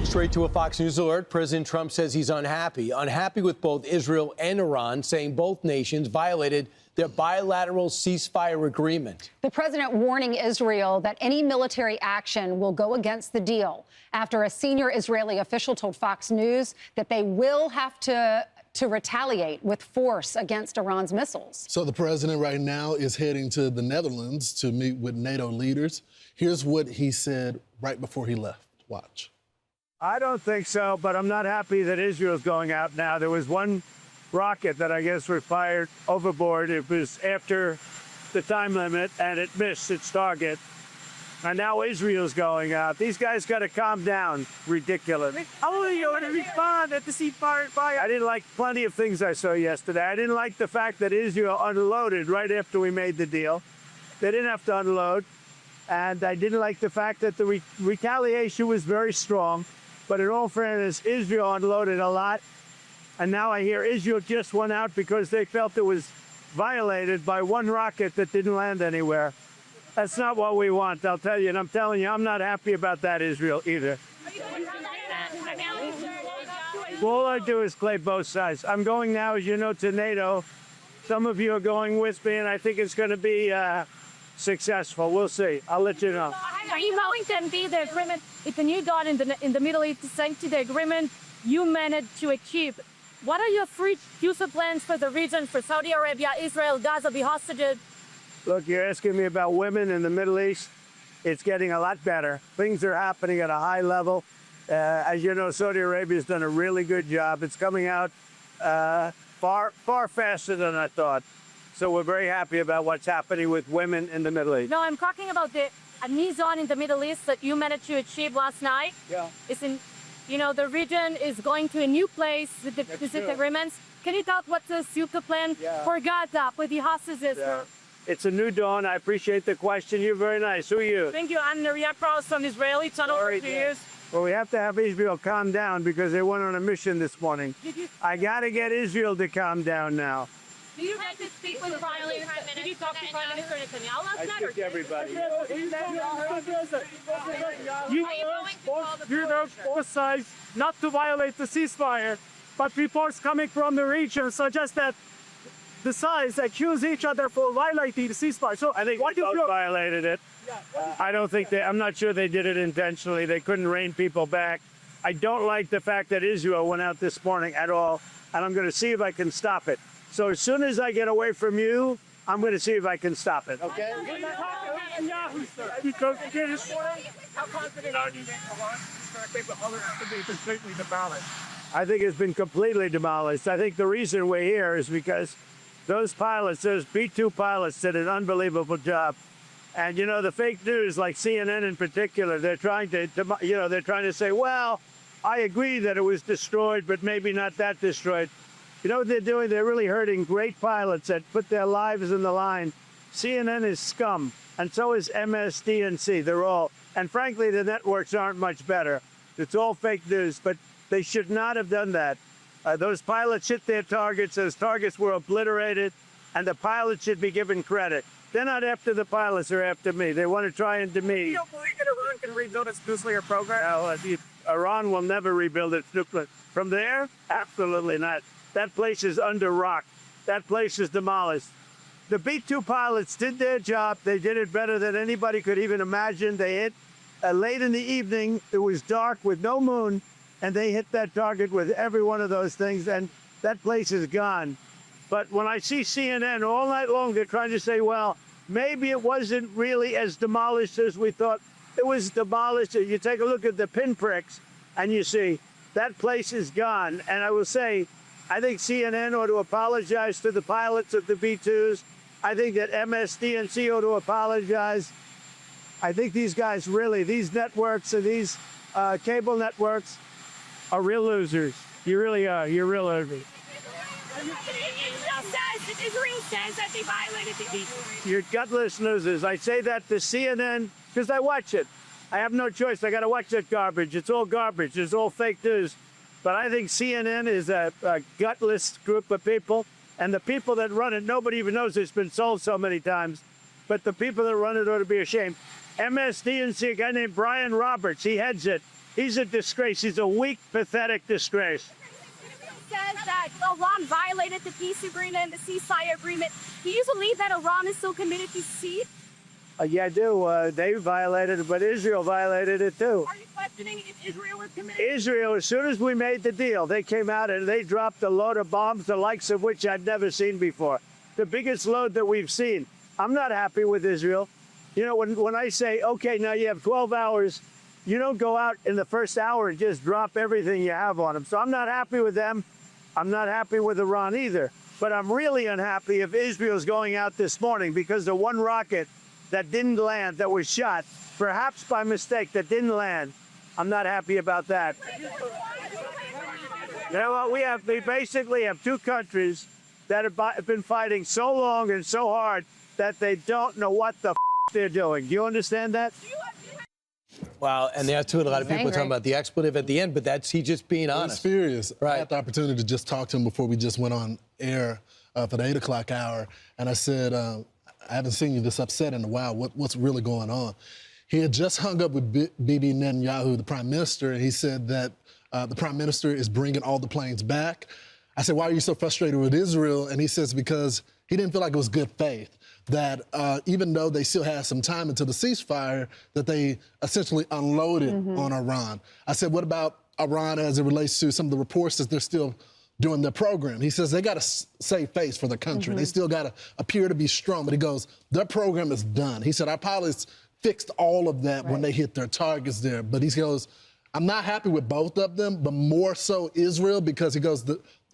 Straight to a Fox News alert. President Trump says he's unhappy with both Israel and Iran, saying both nations violated their bilateral ceasefire agreement. The president warning Israel that any military action will go against the deal after a senior Israeli official told Fox News that they will have to retaliate with force against Iran's missiles. So the president right now is heading to the Netherlands to meet with NATO leaders. Here's what he said right before he left. Watch. I don't think so, but I'm not happy that Israel's going out now. There was one rocket that I guess was fired overboard. It was after the time limit, and it missed its target. And now Israel's going out. These guys got to calm down. Ridiculous. How are you going to respond at the ceasefire? I didn't like plenty of things I saw yesterday. I didn't like the fact that Israel unloaded right after we made the deal. They didn't have to unload. And I didn't like the fact that the retaliation was very strong. But in all fairness, Israel unloaded a lot. And now I hear Israel just went out because they felt it was violated by one rocket that didn't land anywhere. That's not what we want, I'll tell you. And I'm telling you, I'm not happy about that, Israel, either. All I do is play both sides. I'm going now, as you know, to NATO. Some of you are going with me, and I think it's going to be successful. We'll see. I'll let you know. Are you going to be the agreement? It's a new dawn in the Middle East, thanks to the agreement you managed to achieve. What are your future plans for the region, for Saudi Arabia, Israel, Gaza, be hostages? Look, you're asking me about women in the Middle East. It's getting a lot better. Things are happening at a high level. As you know, Saudi Arabia's done a really good job. It's coming out far faster than I thought. So we're very happy about what's happening with women in the Middle East. No, I'm talking about a new zone in the Middle East that you managed to achieve last night. Yeah. It's in, the region is going to a new place with the agreements. Can you talk what's the super plan for Gaza, with the hostages? Yeah. It's a new dawn. I appreciate the question. You're very nice. Who are you? Thank you. I'm Nariya Cross from Israeli Tunnel for 2 years. Well, we have to have Israel calm down because they went on a mission this morning. I got to get Israel to calm down now. Do you have to speak with the Prime Minister? Did you talk to Prime Minister Netanyahu last night? I speak to everybody. You know, both sides not to violate the ceasefire, but reports coming from the region suggest that the sides accuse each other for violating the ceasefire. So I think they both violated it. I don't think I'm not sure they did it intentionally. They couldn't rein people back. I don't like the fact that Israel went out this morning at all, and I'm going to see if I can stop it. So as soon as I get away from you, I'm going to see if I can stop it, okay? How confident are you that Iran is be completely demolished? I think it's been completely demolished. I think the reason we're here is because those pilots, those B-2 pilots, did an unbelievable job. And, the fake news, like CNN in particular, they're trying to say, well, I agree that it was destroyed, but maybe not that destroyed. You know what they're doing? They're really hurting great pilots that put their lives in the line. CNN is scum, and so is MSDNC. They're all, and frankly, the networks aren't much better. It's all fake news, but they should not have done that. Those pilots hit their targets. Those targets were obliterated, and the pilots should be given credit. They're not after the pilots, they're after me. They want to try and demean. You don't believe that Iran can rebuild its nuclear program? No, Iran will never rebuild its nuclear. From there? Absolutely not. That place is under rock. That place is demolished. The B-2 pilots did their job. They did it better than anybody could even imagine. They hit late in the evening. It was dark with no moon, and they hit that target with every one of those things, and that place is gone. But when I see CNN all night long, they're trying to say, well, maybe it wasn't really as demolished as we thought. It was demolished. You take a look at the pinpricks, and you see that place is gone. And I will say, I think CNN ought to apologize to the pilots of the B-2s. I think that MSDNC ought to apologize. I think these guys really, these networks and these cable networks are real losers. You really are. You're real losers. Israel says that they violated the peace. You're gutless losers. I say that to CNN because I watch it. I have no choice. I got to watch that garbage. It's all garbage. It's all fake news. But I think CNN is a gutless group of people. And the people that run it, nobody even knows it's been sold so many times. But the people that run it ought to be ashamed. MSDNC, a guy named Brian Roberts. He heads it. He's a disgrace. He's a weak, pathetic disgrace. Says that Iran violated the peace agreement, the ceasefire agreement. Do you believe that Iran is still committed to cease? Yeah, I do. They violated it, but Israel violated it too. Are you questioning if Israel is committed? Israel, as soon as we made the deal, they came out and they dropped a load of bombs, the likes of which I've never seen before. The biggest load that we've seen. I'm not happy with Israel. You know, when I say, okay, now you have 12 hours, you don't go out in the first hour and just drop everything you have on them. So I'm not happy with them. I'm not happy with Iran either. But I'm really unhappy if Israel's going out this morning because the one rocket that didn't land, that was shot, perhaps by mistake, that didn't land. I'm not happy about that. You know what? We basically have two countries that have been fighting so long and so hard that they don't know what the they're doing. Do you understand that? Wow, and that's what a lot of people are talking about, the expletive at the end, but that's he just being honest. He's furious. Right. I had the opportunity to just talk to him before we just went on air for the 8 o'clock hour, and I said, I haven't seen you this upset in a while. What's really going on? He had just hung up with Bibi Netanyahu, the prime minister, and he said that the prime minister is bringing all the planes back. I said, why are you so frustrated with Israel? And he says because he didn't feel like it was good faith, that even though they still had some time until the ceasefire, that they essentially unloaded on Iran. I said, what about Iran as it relates to some of the reports that they're still doing their program? He says they got to save face for the country. They still got to appear to be strong. But he goes, their program is done. He said, our pilots fixed all of that when they hit their targets there. But he goes, I'm not happy with both of them, but more so Israel, because he goes,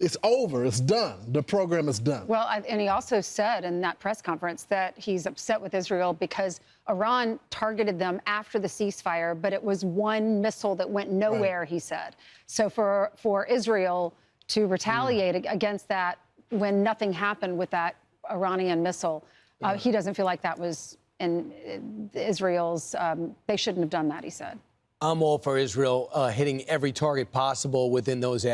it's over, it's done. The program is done. Well, and he also said in that press conference that he's upset with Israel because Iran targeted them after the ceasefire, but it was one missile that went nowhere, he said. So for Israel to retaliate against that when nothing happened with that Iranian missile, he doesn't feel like that was in Israel's, they shouldn't have done that, he said. I'm all for Israel hitting every target possible within those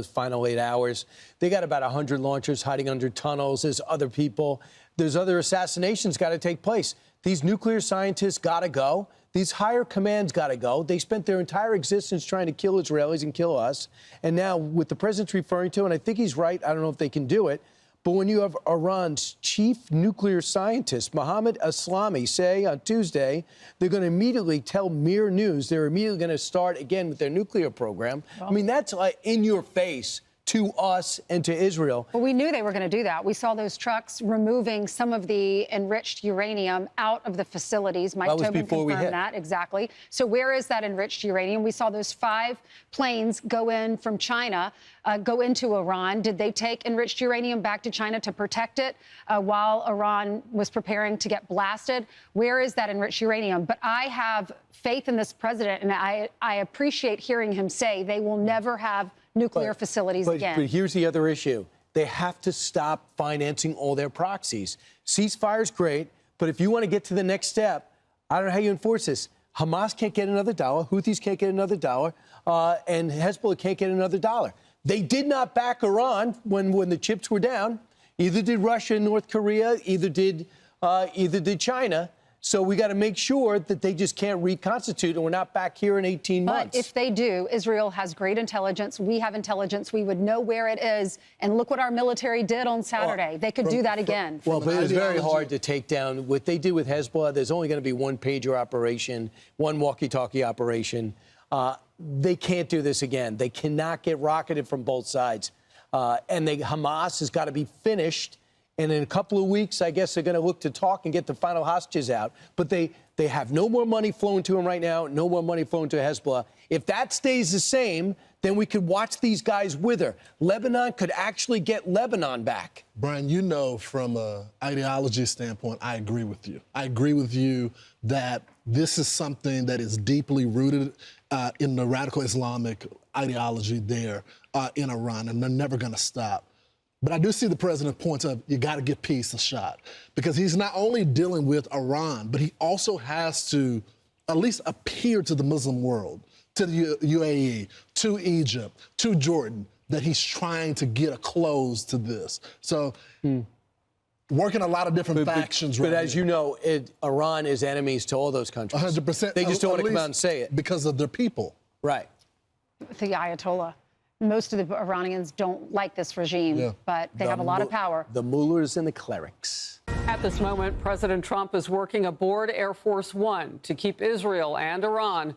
final 8 hours. They got about 100 launchers hiding under tunnels. There's other people. There's other assassinations got to take place. These nuclear scientists got to go. These higher commands got to go. They spent their entire existence trying to kill Israelis and kill us. And now, with the president's referring to, and I think he's right, I don't know if they can do it, but when you have Iran's chief nuclear scientist, Mohammad Eslami, say on Tuesday, they're going to immediately tell Mir News they're immediately going to start again with their nuclear program. Well, I mean, that's like in your face to us and to Israel. Well, we knew they were going to do that. We saw those trucks removing some of the enriched uranium out of the facilities. Mike Tobin confirmed that, exactly. So where is that enriched uranium? We saw those 5 planes go in from China, go into Iran. Did they take enriched uranium back to China to protect it while Iran was preparing to get blasted? Where is that enriched uranium? But I have faith in this president, and I appreciate hearing him say they will never have nuclear facilities again. But here's the other issue. They have to stop financing all their proxies. Ceasefire's great, but if you want to get to the next step, I don't know how you enforce this. Hamas can't get another dollar, Houthis can't get another dollar, and Hezbollah can't get another dollar. They did not back Iran when the chips were down. Either did Russia and North Korea, either did China. So we got to make sure that they just can't reconstitute and we're not back here in 18 months. But if they do, Israel has great intelligence. We have intelligence. We would know where it is. And look what our military did on Saturday. They could do that again. Well, but it's very hard to take down what they do with Hezbollah. There's only going to be one pager operation, one walkie-talkie operation. They can't do this again. They cannot get rocketed from both sides. And Hamas has got to be finished. And in a couple of weeks, I guess they're going to look to talk and get the final hostages out. But they have no more money flowing to them right now, no more money flowing to Hezbollah. If that stays the same, then we could watch these guys wither. Lebanon could actually get Lebanon back. Brian, you know, from an ideology standpoint, I agree with you. I agree with you that this is something that is deeply rooted in the radical Islamic ideology there in Iran, and they're never going to stop. But I do see the president points of you got to give peace a shot, because he's not only dealing with Iran, but he also has to at least appear to the Muslim world, to the UAE, to Egypt, to Jordan, that he's trying to get a close to this. So working a lot of different factions But right as here. you know, Iran is enemies to all those countries. 100%. They just don't want to At come out and least say it. because of their people. Right. The Ayatollah. Most of the Iranians don't like this regime, but they have a lot of power. The mullahs and the clerics. At this moment, President Trump is working aboard Air Force One to keep Israel and Iran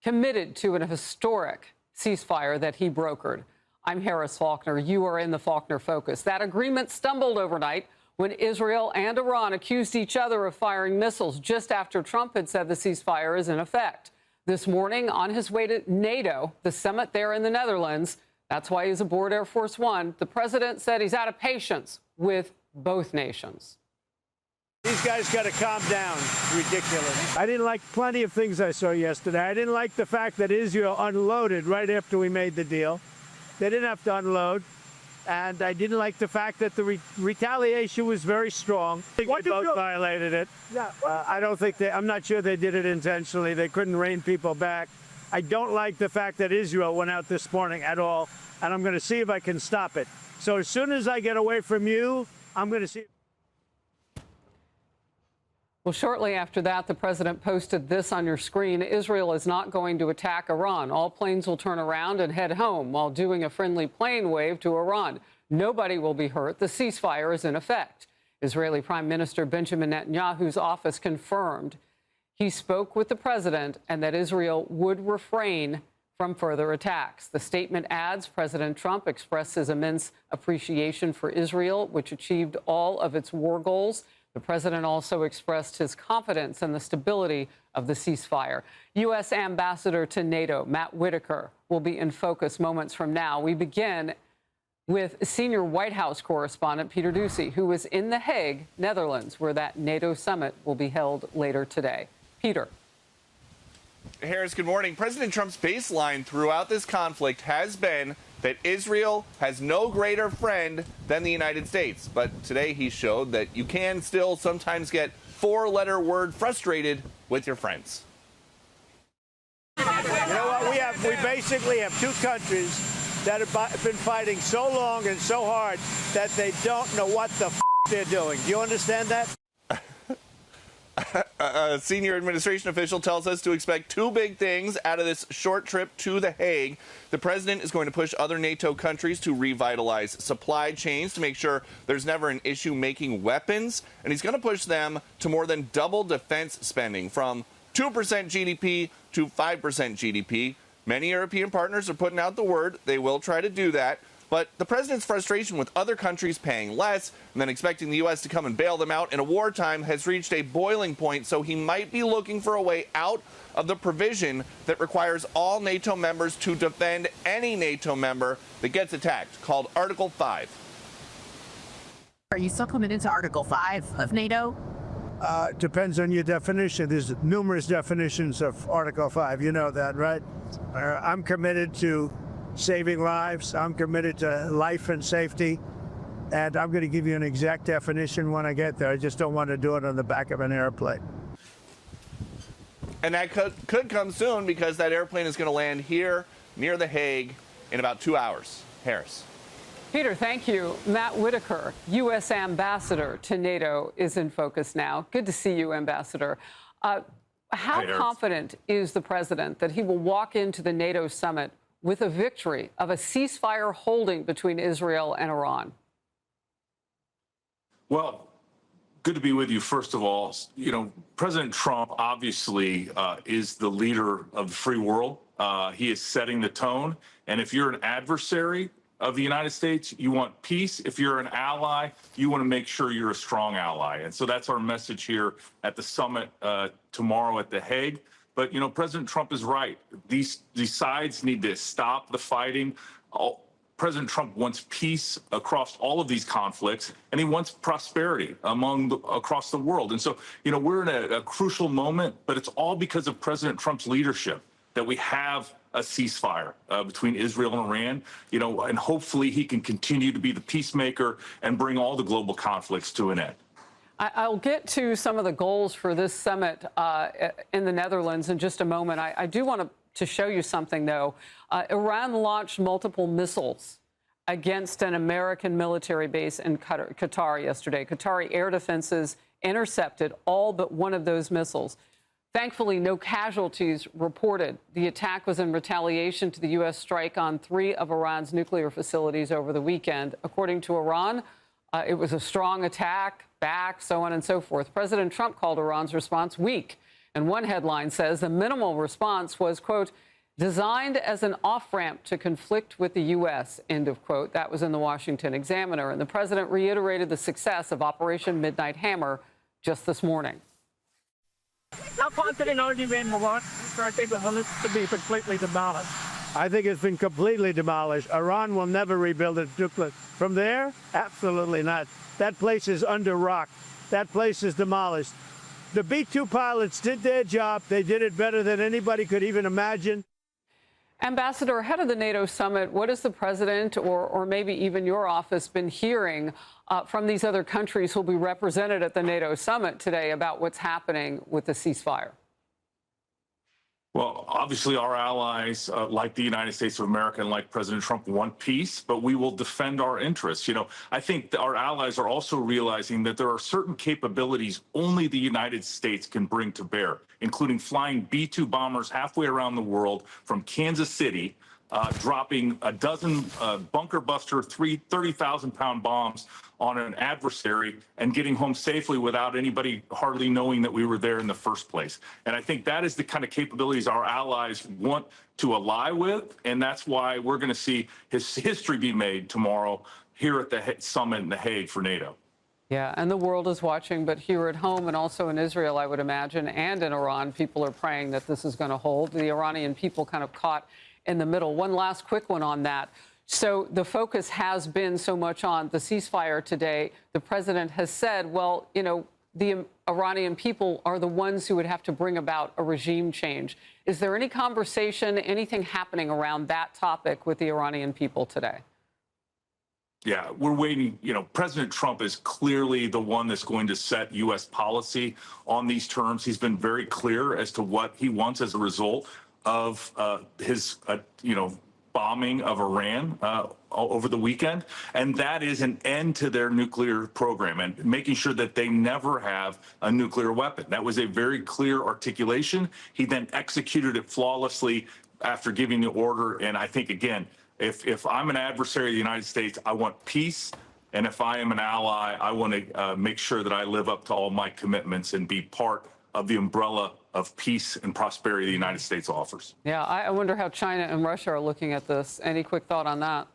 committed to an historic ceasefire that he brokered. I'm Harris Faulkner. You are in the Faulkner Focus. That agreement stumbled overnight when Israel and Iran accused each other of firing missiles just after Trump had said the ceasefire is in effect. This morning, on his way to NATO, the summit there in the Netherlands, that's why he's aboard Air Force One, the president said he's out of patience with both nations. These guys got to calm down. Ridiculous. I didn't like plenty of things I saw yesterday. I didn't like the fact that Israel unloaded right after we made the deal. They didn't have to unload. And I didn't like the fact that the retaliation was very strong. I think they both violated it. Yeah. I don't think I'm not sure they did it intentionally. They couldn't rein people back. I don't like the fact that Israel went out this morning at all, and I'm going to see if I can stop it. So as soon as I get away from you, I'm going to see. Well, shortly after that, the president posted this on your screen. Israel is not going to attack Iran. All planes will turn around and head home while doing a friendly plane wave to Iran. Nobody will be hurt. The ceasefire is in effect. Israeli Prime Minister Benjamin Netanyahu's office confirmed he spoke with the president and that Israel would refrain from further attacks. The statement adds President Trump expressed his immense appreciation for Israel, which achieved all of its war goals. The president also expressed his confidence in the stability of the ceasefire. U.S. Ambassador to NATO, Matt Whitaker, will be in focus moments from now. We begin with senior White House correspondent Peter Doocy, who is in The Hague, Netherlands, where that NATO summit will be held later today. Peter. Harris, good morning. President Trump's baseline throughout this conflict has been that Israel has no greater friend than the United States. But today he showed that you can still sometimes get four-letter word frustrated with your friends. You know what? We basically have two countries that have been fighting so long and so hard that they don't know what the they're doing. Do you understand that? A senior administration official tells us to expect two big things out of this short trip to The Hague. The president is going to push other NATO countries to revitalize supply chains to make sure there's never an issue making weapons. And he's going to push them to more than double defense spending from 2% GDP to 5% GDP. Many European partners are putting out the word they will try to do that. But the president's frustration with other countries paying less and then expecting the U.S. to come and bail them out in a wartime has reached a boiling point, so he might be looking for a way out of the provision that requires all NATO members to defend any NATO member that gets attacked, called Article 5. Are you still committed to Article 5 of NATO? Depends on your definition. There's numerous definitions of Article 5. You know that, right? I'm committed to saving lives. I'm committed to life and safety. And I'm going to give you an exact definition when I get there. I just don't want to do it on the back of an airplane. And that could come soon because that airplane is going to land here near The Hague in about 2 hours. Harris. Peter, thank you. Matt Whitaker, U.S. Ambassador to NATO, is in focus now. Good to see you, Ambassador. How confident is the president that he will walk into the NATO summit with a victory of a ceasefire holding between Israel and Iran? Well, good to be with you. First of all, you know, President Trump obviously is the leader of the free world. He is setting the tone. And if you're an adversary of the United States, you want peace. If you're an ally, you want to make sure you're a strong ally. And so that's our message here at the summit tomorrow at The Hague. But, you know, President Trump is right. These sides need to stop the fighting. President Trump wants peace across all of these conflicts, and he wants prosperity across the world. And so, you know, we're in a crucial moment, but it's all because of President Trump's leadership that we have a ceasefire between Israel and Iran, you know, and hopefully he can continue to be the peacemaker and bring all the global conflicts to an end. I'll get to some of the goals for this summit in the Netherlands in just a moment. I do want to show you something, though. Iran launched multiple missiles against an American military base in Qatar yesterday. Qatari air defenses intercepted all but one of those missiles. Thankfully, no casualties reported. The attack was in retaliation to the U.S. strike on 3 of Iran's nuclear facilities over the weekend. According to Iran, it was a strong attack, back, so on and so forth. President Trump called Iran's response weak. And one headline says the minimal response was, quote, designed as an off-ramp to conflict with the U.S., end of quote. That was in the Washington Examiner. And the president reiterated the success of Operation Midnight Hammer just this morning. How confident are you in Iran to be completely demolished? I think it's been completely demolished. Iran will never rebuild its nuclear. From there, absolutely not. That place is under rock. That place is demolished. The B-2 pilots did their job. They did it better than anybody could even imagine. Ambassador, ahead of the NATO summit, what has the president or maybe even your office been hearing from these other countries who will be represented at the NATO summit today about what's happening with the ceasefire? Well, obviously, our allies, like the United States of America and like President Trump, want peace, but we will defend our interests. You know, I think our allies are also realizing that there are certain capabilities only the United States can bring to bear, including flying B-2 bombers halfway around the world from Kansas City, dropping a dozen bunker buster 30,000-pound bombs on an adversary and getting home safely without anybody hardly knowing that we were there in the first place. And I think that is the kind of capabilities our allies want to ally with, and that's why we're going to see history be made tomorrow here at the summit in The Hague for NATO. Yeah, and the world is watching, but here at home and also in Israel, I would imagine, and in Iran, people are praying that this is going to hold. The Iranian people kind of caught in the middle. One last quick one on that. So the focus has been so much on the ceasefire today. The president has said, well, you know, the Iranian people are the ones who would have to bring about a regime change. Is there any conversation, anything happening around that topic with the Iranian people today? Yeah, we're waiting. You know, President Trump is clearly the one that's going to set U.S. policy on these terms. He's been very clear as to what he wants as a result of his, bombing of Iran over the weekend. And that is an end to their nuclear program and making sure that they never have a nuclear weapon. That was a very clear articulation. He then executed it flawlessly after giving the order. And I think, again, if I'm an adversary of the United States, I want peace. And if I am an ally, I want to make sure that I live up to all my commitments and be part of the umbrella of peace and prosperity the United States offers. Yeah, I wonder how China and Russia are looking at this. Any quick thought on that?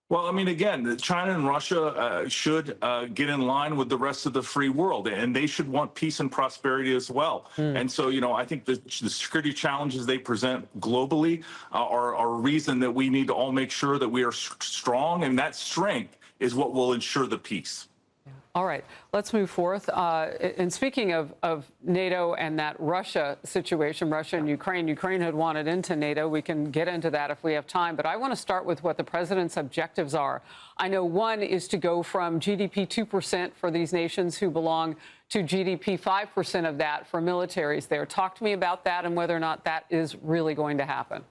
Well, I mean, again, China and Russia should get in line with the rest of the free world, and they should want peace and prosperity as well. And so, I think the security challenges they present globally are a reason that we need to all make sure that we are strong, and that strength is what will ensure the peace. All right, let's move forth. And speaking of NATO and that Russia situation, Russia and Ukraine had wanted into NATO. We can get into that if we have time. But I want to start with what the president's objectives are. I know one is to go from GDP 2% for these nations who belong to GDP 5% of that for militaries there. Talk to me about that and whether or not that is really going to happen.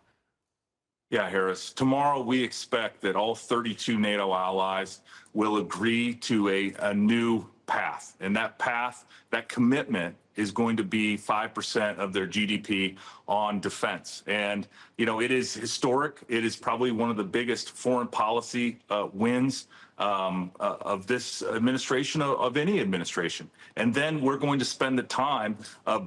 Yeah, Harris. Tomorrow, we expect that all 32 NATO allies will agree to a new path. And that path, that commitment is going to be 5% of their GDP on defense. And, it is historic. It is probably one of the biggest foreign policy wins of this administration, of any administration. And then we're going to spend the time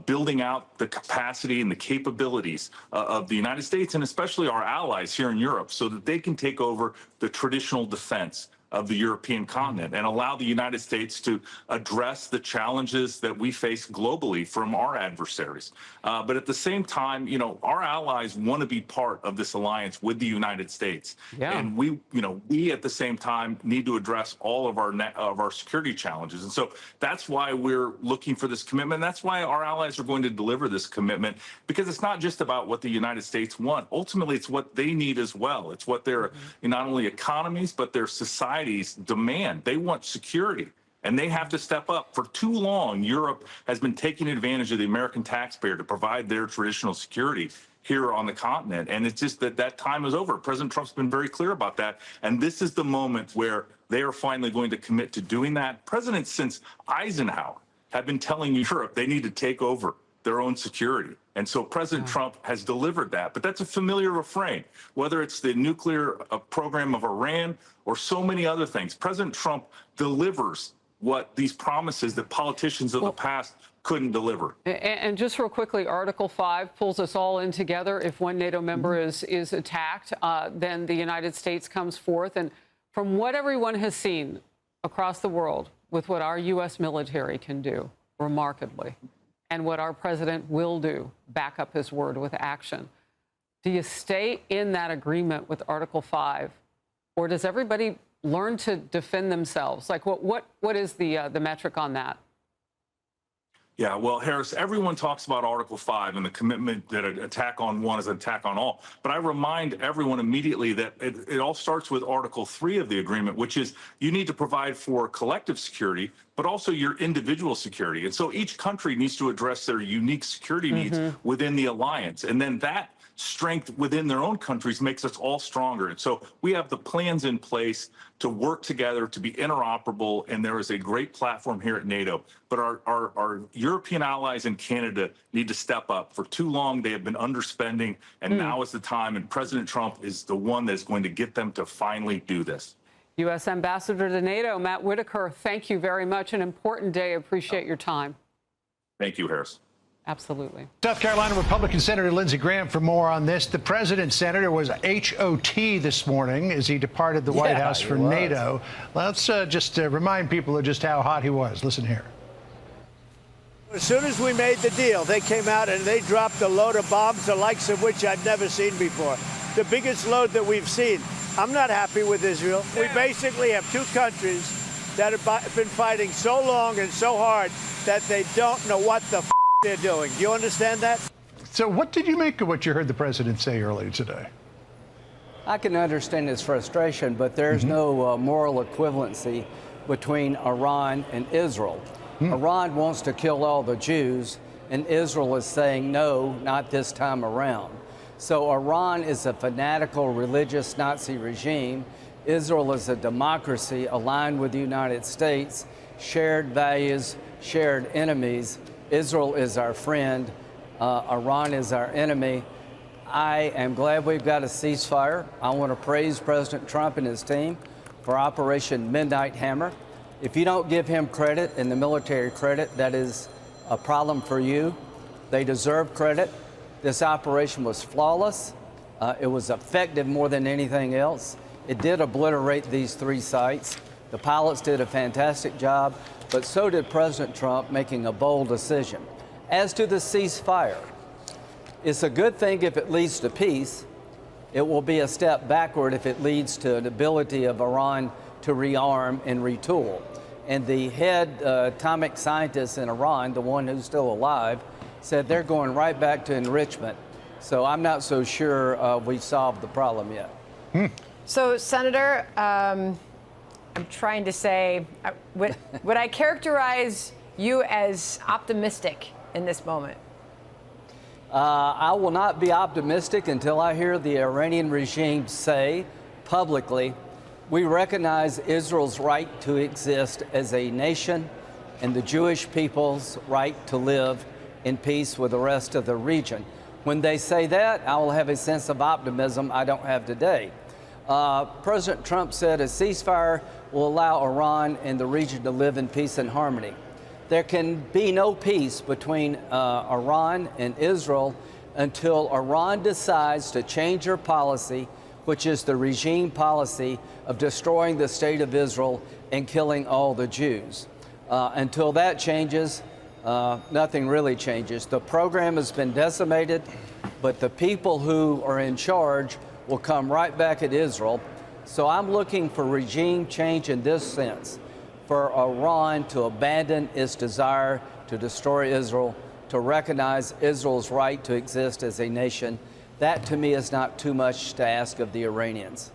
building out the capacity and the capabilities of the United States and especially our allies here in Europe so that they can take over the traditional defense of the European continent and allow the United States to address the challenges that we face globally from our adversaries. But at the same time, our allies want to be part of this alliance with the United States. Yeah. And we at the same time need to address all of our security challenges. And so that's why we're looking for this commitment. That's why our allies are going to deliver this commitment, because it's not just about what the United States want. Ultimately, it's what they need as well. It's what their not only economies, but their societies demand. They want security, and they have to step up. For too long, Europe has been taking advantage of the American taxpayer to provide their traditional security. here on the continent. And it's just that time is over. President Trump's been very clear about that. And this is the moment where they are finally going to commit to doing that. Presidents since Eisenhower have been telling Europe they need to take over their own security. And so President Trump has delivered that. But that's a familiar refrain, whether it's the nuclear program of Iran or so many other things. President Trump delivers what these promises that politicians of the past couldn't deliver. And just real quickly, Article 5 pulls us all in together. If one NATO member is attacked, then the United States comes forth. And from what everyone has seen across the world with what our U.S. military can do, remarkably, and what our president will do, back up his word with action, do you stay in that agreement with Article 5, or does everybody learn to defend themselves? Like, what is the metric on that? Yeah, well, Harris, everyone talks about Article 5 and the commitment that an attack on one is an attack on all. But I remind everyone immediately that it all starts with Article 3 of the agreement, which is you need to provide for collective security, but also your individual security. And so each country needs to address their unique security needs within the alliance. And then that strength within their own countries makes us all stronger. And so we have the plans in place to work together, to be interoperable, and there is a great platform here at NATO. But our European allies in Canada need to step up. For too long, they have been underspending, and now is the time, and President Trump is the one that's going to get them to finally do this. U.S. Ambassador to NATO, Matt Whitaker, thank you very much. An important day. Appreciate your time. Thank you, Harris. Absolutely. South Carolina Republican Senator Lindsey Graham for more on this. The president's senator was HOT this morning as he departed the White House for NATO. Let's just remind people of just how hot he was. Listen here. As soon as we made the deal, they came out and they dropped a load of bombs, the likes of which I've never seen before. The biggest load that we've seen. I'm not happy with Israel. We basically have two countries that have been fighting so long and so hard that they don't know what the they're doing. Do you understand that? So what did you make of what you heard the president say earlier today? I can understand his frustration, but there's no moral equivalency between Iran and Israel. Iran wants to kill all the Jews, and Israel is saying, no, not this time around. So Iran is a fanatical religious Nazi regime. Israel is a democracy aligned with the United States, shared values, shared enemies. Israel is our friend. Iran is our enemy. I am glad we've got a ceasefire. I want to praise President Trump and his team for Operation Midnight Hammer. If you don't give him credit and the military credit, that is a problem for you. They deserve credit. This operation was flawless. It was effective more than anything else. It did obliterate these 3 sites. The pilots did a fantastic job, but so did President Trump, making a bold decision. As to the ceasefire, it's a good thing if it leads to peace. It will be a step backward if it leads to an ability of Iran to rearm and retool. And the head atomic scientist in Iran, the one who's still alive, said they're going right back to enrichment. So I'm not so sure we've solved the problem yet. So, Senator, I'm trying to say, would I characterize you as optimistic in this moment? I will not be optimistic until I hear the Iranian regime say publicly, we recognize Israel's right to exist as a nation and the Jewish people's right to live in peace with the rest of the region. When they say that, I will have a sense of optimism I don't have today. President Trump said a ceasefire will allow Iran and the region to live in peace and harmony. There can be no peace between Iran and Israel until Iran decides to change their policy, which is the regime policy of destroying the state of Israel and killing all the Jews. Until that changes, nothing really changes. The program has been decimated, but the people who are in charge will come right back at Israel. So I'm looking for regime change in this sense, for Iran to abandon its desire to destroy Israel, to recognize Israel's right to exist as a nation. That, to me, is not too much to ask of the Iranians.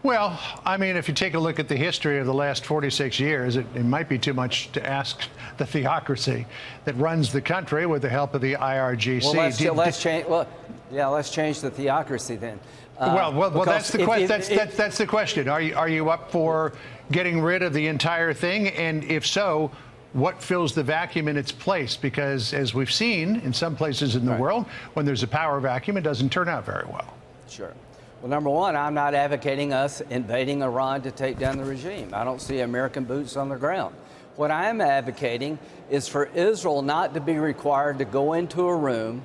Well, I mean, if you take a look at the history of the last 46 years, it might be too much to ask the theocracy that runs the country with the help of the IRGC. Well, let's change. Well, Yeah, let's change the theocracy then. Well, that's the question. That's the question. Are you up for getting rid of the entire thing? And if so, what fills the vacuum in its place? Because as we've seen in some places in the world, when there's a power vacuum, it doesn't turn out very well. Sure. Well, number one, I'm not advocating us invading Iran to take down the regime. I don't see American boots on the ground. What I am advocating is for Israel not to be required to go into a room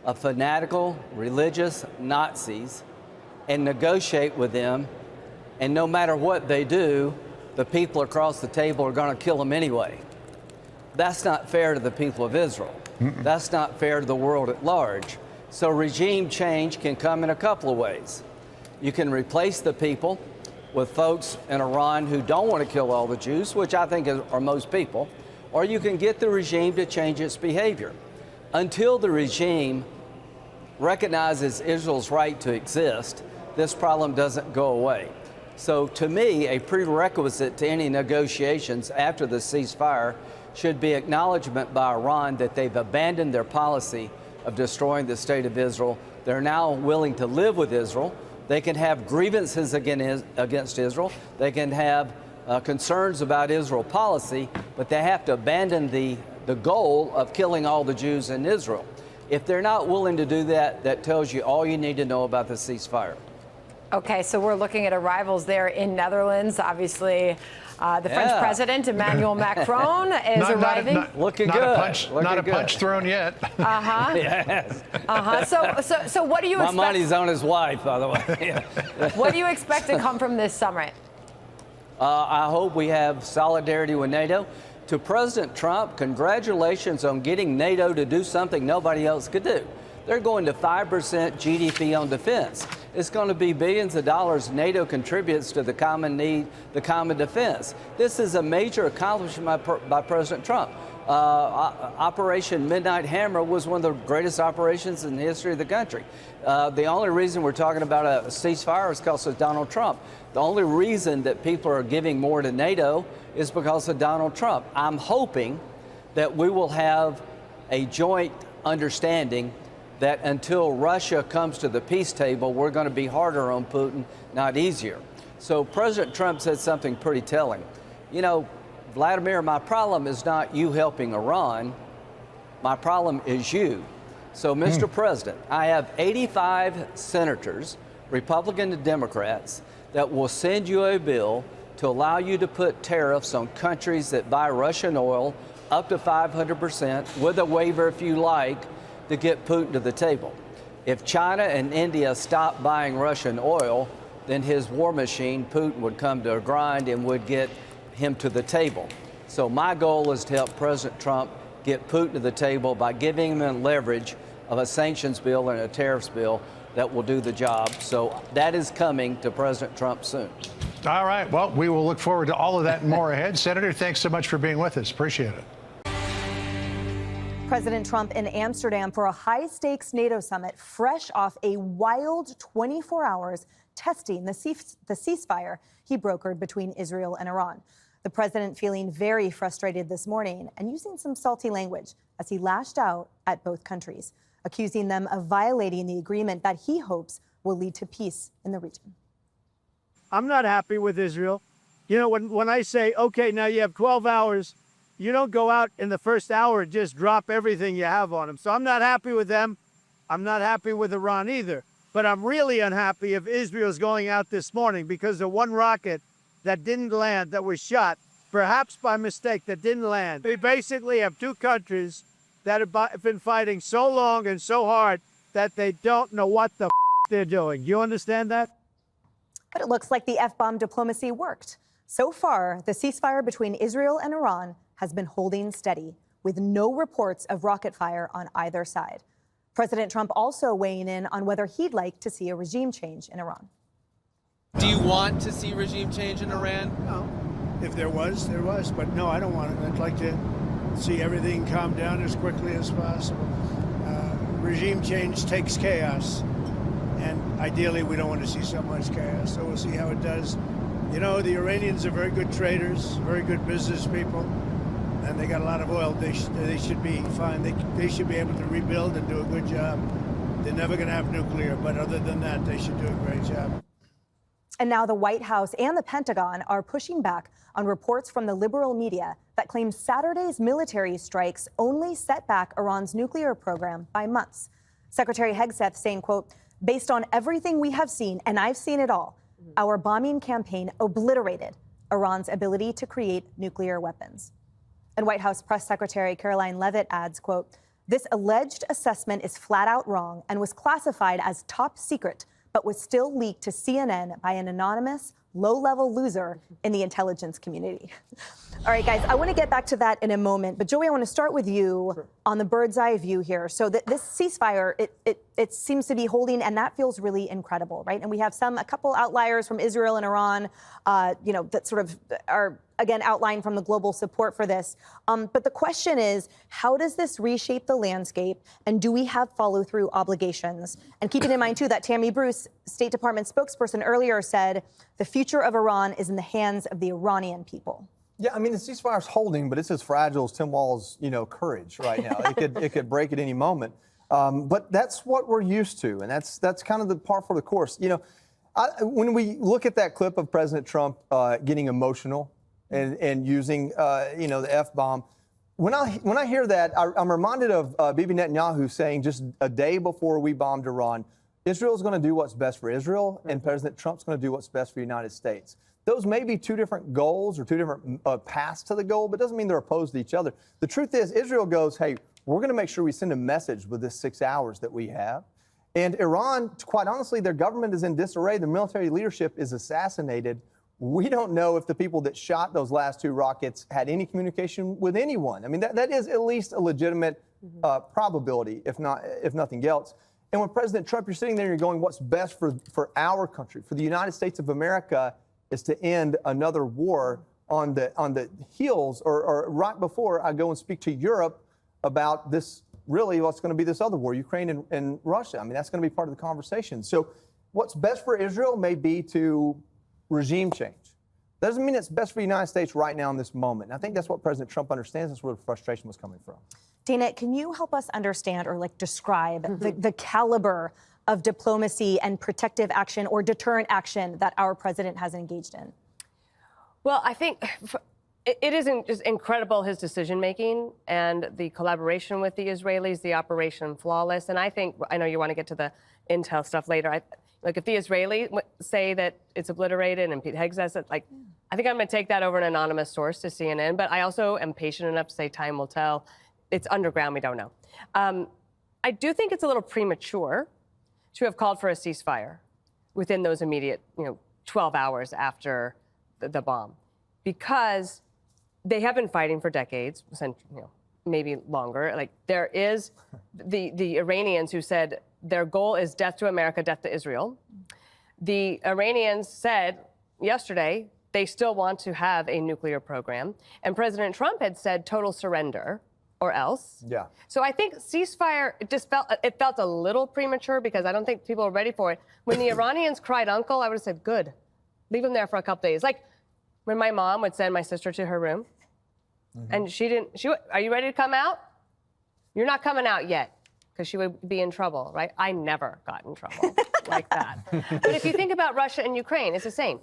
of fanatical religious Nazis and negotiate with them, and no matter what they do, the people across the table are going to kill them anyway. That's not fair to the people of Israel. That's not fair to the world at large. So regime change can come in a couple of ways. You can replace the people with folks in Iran who don't want to kill all the Jews, which I think are most people, or you can get the regime to change its behavior. Until the regime recognizes Israel's right to exist, this problem doesn't go away. So to me, a prerequisite to any negotiations after the ceasefire should be acknowledgement by Iran that they've abandoned their policy of destroying the state of Israel. They're now willing to live with Israel. They can have grievances against Israel. They can have concerns about Israel policy, but they have to abandon the goal of killing all the Jews in Israel. If they're not willing to do that, that tells you all you need to know about the ceasefire. Okay, so we're looking at arrivals there in Netherlands. Obviously, the French president, Emmanuel Macron, is arriving. Looking good. Not a punch thrown yet. Uh-huh. Yes. Uh-huh. So what do you expect? My money's on his wife, by the way. What do you expect to come from this summit? I hope we have solidarity with NATO. To President Trump, congratulations on getting NATO to do something nobody else could do. They're going to 5% GDP on defense. It's going to be billions of dollars NATO contributes to the common need, the common defense. This is a major accomplishment by President Trump. Operation Midnight Hammer was one of the greatest operations in the history of the country. The only reason we're talking about a ceasefire is because of Donald Trump. The only reason that people are giving more to NATO is because of Donald Trump. I'm hoping that we will have a joint understanding that until Russia comes to the peace table, we're going to be harder on Putin, not easier. So President Trump said something pretty telling. You know, Vladimir, my problem is not you helping Iran. My problem is you. So, Mr. President, I have 85 senators, Republican and Democrats, that will send you a bill to allow you to put tariffs on countries that buy Russian oil up to 500%, with a waiver if you like, to get Putin to the table. If China and India stop buying Russian oil, then his war machine, Putin, would come to a grind and would get him to the table. So my goal is to help President Trump get Putin to the table by giving him leverage of a sanctions bill and a tariffs bill that will do the job. So that is coming to President Trump soon. All right. Well, we will look forward to all of that and more ahead. Senator, thanks so much for being with us. Appreciate it. President Trump in Amsterdam for a high-stakes NATO summit, fresh off a wild 24 hours testing the ceasefire he brokered between Israel and Iran. The president feeling very frustrated this morning and using some salty language as he lashed out at both countries, accusing them of violating the agreement that he hopes will lead to peace in the region. I'm not happy with Israel. You know, when I say, okay, now you have 12 hours, you don't go out in the first hour and just drop everything you have on them. So I'm not happy with them. I'm not happy with Iran either. But I'm really unhappy if Israel's going out this morning because of one rocket that didn't land, that was shot, perhaps by mistake, that didn't land. They basically have two countries that have been fighting so long and so hard that they don't know what the they're doing. You understand that? But it looks like the Fbomb diplomacy worked. So far, the ceasefire between Israel and Iran has been holding steady, with no reports of rocket fire on either side. President Trump also weighing in on whether he'd like to see a regime change in Iran. Do you want to see regime change in Iran? No. If there was, there was. But no, I don't want it. I'd like to see everything calm down as quickly as possible. Regime change takes chaos. And ideally, we don't want to see so much chaos. So we'll see how it does. You know, the Iranians are very good traders, very good business people, and they got a lot of oil. They should be fine. They should be able to rebuild and do a good job. They're never going to have nuclear, but other than that, they should do a great job. And now the White House and the Pentagon are pushing back on reports from the liberal media that claim Saturday's military strikes only set back Iran's nuclear program by months. Secretary Hegseth saying, quote, based on everything we have seen, and I've seen it all, our bombing campaign obliterated Iran's ability to create nuclear weapons. And White House Press Secretary Caroline Leavitt adds, quote, this alleged assessment is flat out wrong and was classified as top secret, but was still leaked to CNN by an anonymous, low-level loser in the intelligence community. All right, guys, I want to get back to that in a moment. But, Joey, I want to start with you on the bird's-eye view here. So this ceasefire, it seems to be holding, and that feels really incredible, right? And we have a couple outliers from Israel and Iran, that sort of are, again, outlined from the global support for this. But the question is, how does this reshape the landscape, and do we have follow-through obligations? And keeping in mind, too, that Tammy Bruce, State Department spokesperson, earlier said the future of Iran is in the hands of the Iranian people. Yeah, I mean, the ceasefire's holding, but it's as fragile as Tim Walz's, courage right now. It could break at any moment. But that's what we're used to, and that's kind of the par for the course. When we look at that clip of President Trump getting emotional and using, the F-bomb, when I hear that, I'm reminded of Bibi Netanyahu saying just a day before we bombed Iran, Israel's going to do what's best for Israel, and President Trump's going to do what's best for the United States. Those may be two different goals or two different paths to the goal, but it doesn't mean they're opposed to each other. The truth is, Israel goes, hey, we're going to make sure we send a message with this 6 hours that we have. And Iran, quite honestly, their government is in disarray. The military leadership is assassinated. We don't know if the people that shot those last two rockets had any communication with anyone. I mean, that is at least a legitimate probability, if nothing else. And when President Trump, you're sitting there and you're going, what's best for our country, for the United States of America, is to end another war on the heels or right before I go and speak to Europe about this, really what's going to be this other war, Ukraine and Russia. I mean, that's going to be part of the conversation. So what's best for Israel may be to regime change. Doesn't mean it's best for the United States right now in this moment. And I think that's what President Trump understands. That's where the frustration was coming from. Dana, can you help us understand or describe the caliber of diplomacy and protective action or deterrent action that our president has engaged in? Well, I think it isn't just incredible, his decision-making and the collaboration with the Israelis, the Operation Flawless. And I know you want to get to the intel stuff later. If the Israelis say that it's obliterated and Pete Hegseth said, I think I'm going to take that over an anonymous source to CNN. But I also am patient enough to say time will tell. It's underground. We don't know. I do think it's a little premature to have called for a ceasefire within those immediate, 12 hours after the bomb, because they have been fighting for decades, maybe longer. There is the Iranians who said their goal is death to America, death to Israel. The Iranians said yesterday they still want to have a nuclear program, and President Trump had said total surrender or else. Yeah. So I think ceasefire, it felt a little premature because I don't think people are ready for it. When the Iranians cried uncle, I would have said, good, leave them there for a couple days. Like when my mom would send my sister to her room and are you ready to come out? You're not coming out yet, because she would be in trouble, right? I never got in trouble like that. But if you think about Russia and Ukraine, it's the same.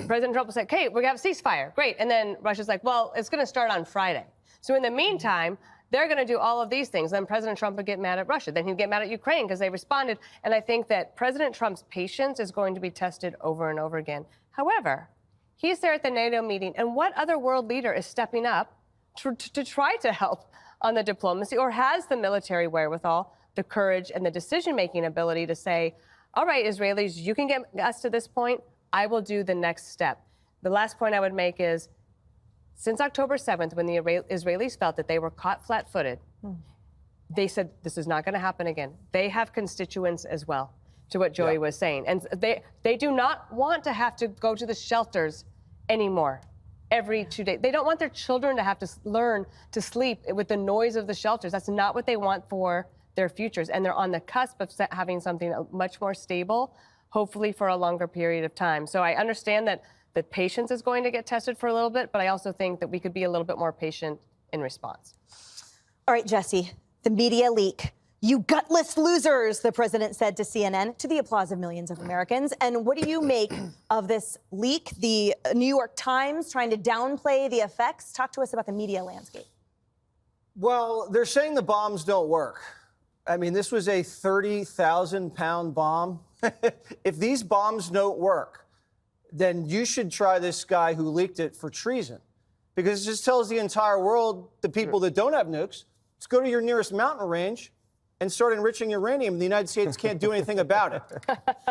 President Trump will say, okay, we're gonna have a ceasefire, great. And then Russia's like, well, it's gonna start on Friday. So in the meantime, they're going to do all of these things. Then President Trump would get mad at Russia. Then he'd get mad at Ukraine because they responded. And I think that President Trump's patience is going to be tested over and over again. However, he's there at the NATO meeting. And what other world leader is stepping up to try to help on the diplomacy or has the military wherewithal, the courage, and the decision-making ability to say, all right, Israelis, you can get us to this point. I will do the next step. The last point I would make is, since October 7th, when the Israelis felt that they were caught flat-footed, they said, this is not going to happen again. They have constituents as well, to what Joey was saying. And they do not want to have to go to the shelters anymore every 2 days. They don't want their children to have to learn to sleep with the noise of the shelters. That's not what they want for their futures. And they're on the cusp of having something much more stable, hopefully for a longer period of time. So I understand that patience is going to get tested for a little bit, but I also think that we could be a little bit more patient in response. All right, Jesse, the media leak You gutless losers, the president said to CNN, to the applause of millions of Americans. And what do you make of this leak? The New York Times trying to downplay the effects. Talk to us about the media landscape. Well, they're saying the bombs don't work. I mean, this was a 30,000-pound bomb. If these bombs don't work, then you should try this guy who leaked it for treason. Because it just tells the entire world, the people that don't have nukes, let's go to your nearest mountain range and start enriching uranium. The United States can't do anything about it.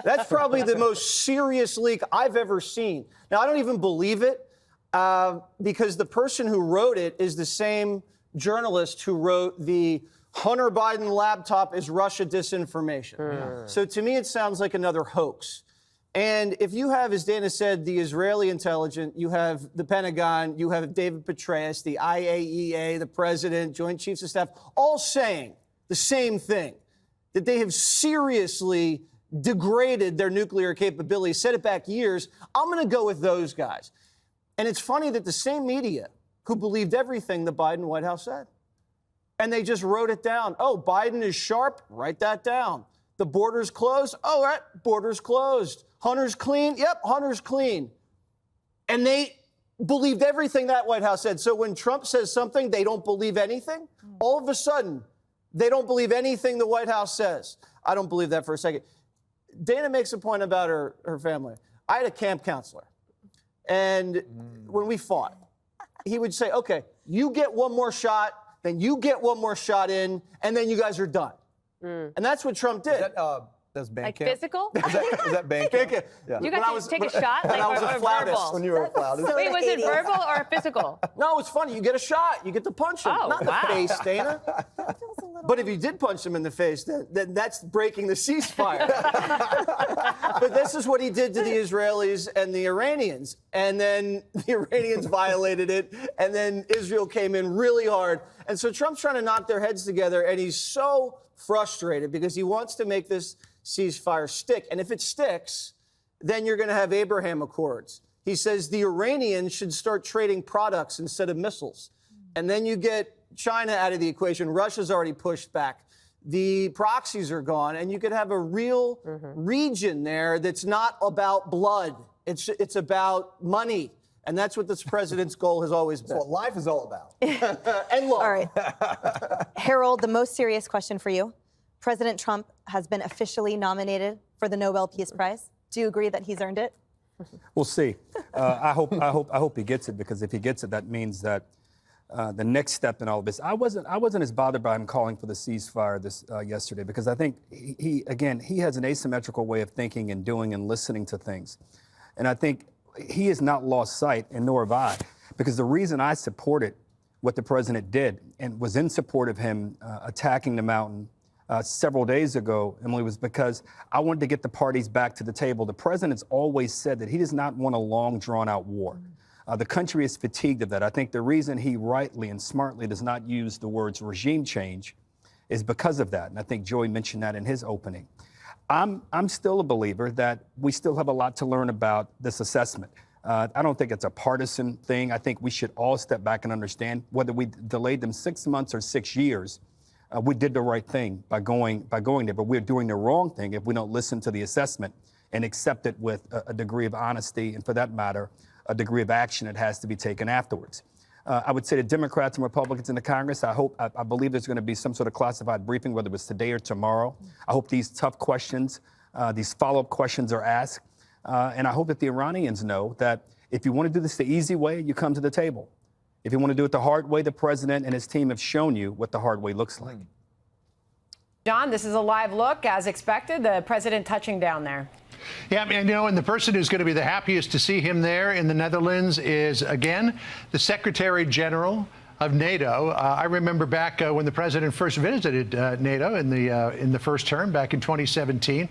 That's probably the most serious leak I've ever seen. Now, I don't even believe it because the person who wrote it is the same journalist who wrote the Hunter Biden laptop is Russia disinformation. So to me, it sounds like another hoax. And if you have, as Dana said, the Israeli intelligence, you have the Pentagon, you have David Petraeus, the IAEA, the president, Joint Chiefs of Staff, all saying the same thing, that they have seriously degraded their nuclear capabilities, set it back years. I'm going to go with those guys. And it's funny that the same media who believed everything the Biden White House said, and they just wrote it down. Oh, Biden is sharp. Write that down. The border's closed. Oh, right, border's closed. Hunter's clean. Yep, Hunter's clean. And they believed everything that White House said. So when Trump says something, they don't believe anything. All of a sudden, they don't believe anything the White House says. I don't believe that for a second. Dana makes a point about her family. I had a camp counselor. And when we fought, he would say, okay, you get one more shot, then you get one more shot in, and then you guys are done. And that's what Trump did. That's band Like camp? physical? Is that band camp? Yeah. You got to take a shot? When I was or a flautist. verbal? When you were a flautist. Wait, was it verbal or physical? No, it's funny. You get a shot. You get to punch him. Oh, Not in wow. the face, Dana. But if you did punch him in the face, then that's breaking the ceasefire. But this is what he did to the Israelis and the Iranians. And then the Iranians violated it. And then Israel came in really hard. And so Trump's trying to knock their heads together. And he's so frustrated because he wants to make this ceasefire stick. And if it sticks, then you're going to have Abraham Accords. He says the Iranians should start trading products instead of missiles. And then you get China out of the equation. Russia's already pushed back. The proxies are gone. And you could have a real region there that's not about blood. It's about money. And that's what this president's goal has always been. That's what life is all about. And love. All right. Harold, the most serious question for you. President Trump has been officially nominated for the Nobel Peace Prize. Do you agree that he's earned it? We'll see. I hope he gets it, because if he gets it, that means that the next step in all of this. I wasn't as bothered by him calling for the ceasefire yesterday, because I think he has an asymmetrical way of thinking and doing and listening to things, and I think he has not lost sight, and nor have I, because the reason I supported what the president did and was in support of him attacking the mountain several days ago, Emily, was because I wanted to get the parties back to the table. The president's always said that he does not want a long, drawn-out war. The country is fatigued of that. I think the reason he rightly and smartly does not use the words regime change is because of that. And I think Joey mentioned that in his opening. I'm still a believer that we still have a lot to learn about this assessment. I don't think it's a partisan thing. I think we should all step back and understand whether we delayed them 6 months or 6 years. We did the right thing by going there, but we're doing the wrong thing if we don't listen to the assessment and accept it with a degree of honesty, and for that matter, a degree of action that has to be taken afterwards. I would say to Democrats and Republicans in the Congress, I believe there's going to be some sort of classified briefing, whether it's today or tomorrow. I hope these tough questions, these follow-up questions are asked. And I hope that the Iranians know that if you want to do this the easy way, you come to the table. If you want to do it the hard way, the president and his team have shown you what the hard way looks like. John, this is a live look, as expected, the president touching down there. Yeah, and the person who's going to be the happiest to see him there in the Netherlands is, again, the Secretary General of NATO. I remember back when the president first visited NATO in the first term back in 2017.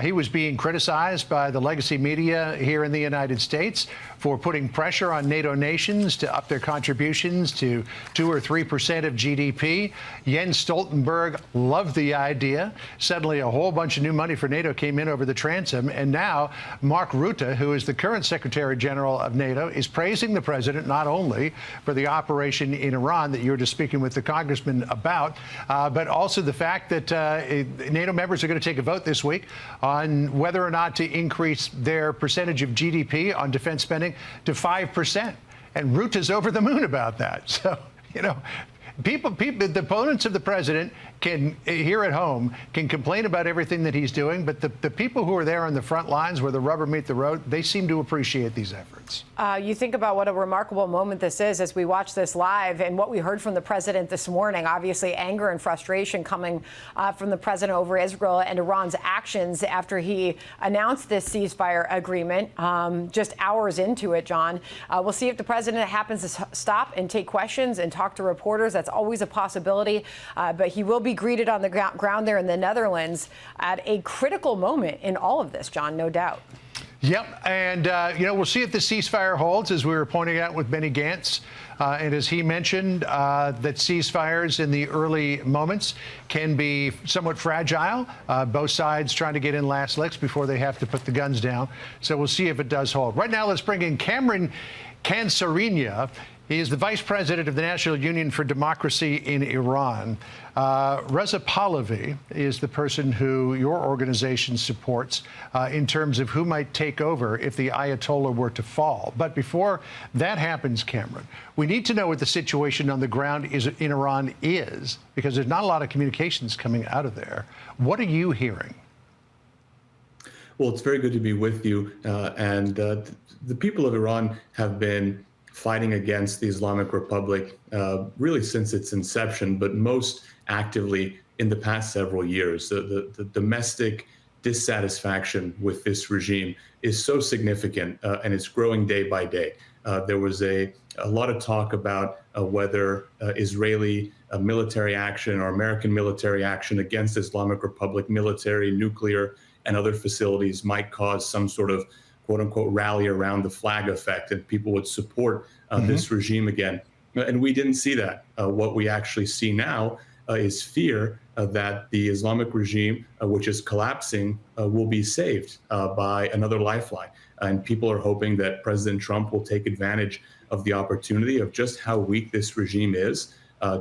He was being criticized by the legacy media here in the United States for putting pressure on NATO nations to up their contributions to 2 or 3% of GDP. Jens Stoltenberg loved the idea. Suddenly, a whole bunch of new money for NATO came in over the transom. And now Mark Rutte, who is the current Secretary General of NATO, is praising the president not only for the operation in Iran that you were just speaking with the congressman about, but also the fact that NATO members are going to take a vote this week on whether or not to increase their percentage of GDP on defense spending to 5%. And Rutte is over the moon about that. So, you know, people, the opponents of the president can, here at home, can complain about everything that he's doing, but the people who are there on the front lines where the rubber meet the road, they seem to appreciate these efforts. You think about what a remarkable moment this is as we watch this live and what we heard from the president this morning. Obviously, anger and frustration coming from the president over Israel and Iran's actions after he announced this ceasefire agreement just hours into it, John. We'll see if the president happens to stop and take questions and talk to reporters. That's always a possibility. But he will be greeted on the ground there in the Netherlands at a critical moment in all of this, John, no doubt. Yep, and you know, we'll see if the ceasefire holds, as we were pointing out with Benny Gantz, and as he mentioned, that ceasefires in the early moments can be somewhat fragile. Both sides trying to get in last licks before they have to put the guns down. So we'll see if it does hold. Right now, let's bring in Cameron Kansarinia. He is the vice president of the National Union for Democracy in Iran. Reza Pahlavi is the person who your organization supports in terms of who might take over if the Ayatollah were to fall. But before that happens, Cameron, we need to know what the situation on the ground in Iran is, because there's not a lot of communications coming out of there. What are you hearing? Well, it's very good to be with you. The people of Iran have been fighting against the Islamic Republic really since its inception, but most actively in the past several years. The domestic dissatisfaction with this regime is so significant, and it's growing day by day. There was a lot of talk about whether Israeli military action or American military action against Islamic Republic military, nuclear, and other facilities might cause some sort of quote-unquote rally around the flag effect, and people would support this regime again. And we didn't see that. What we actually see now is fear that the Islamic regime, which is collapsing, will be saved by another lifeline. And people are hoping that President Trump will take advantage of the opportunity of just how weak this regime is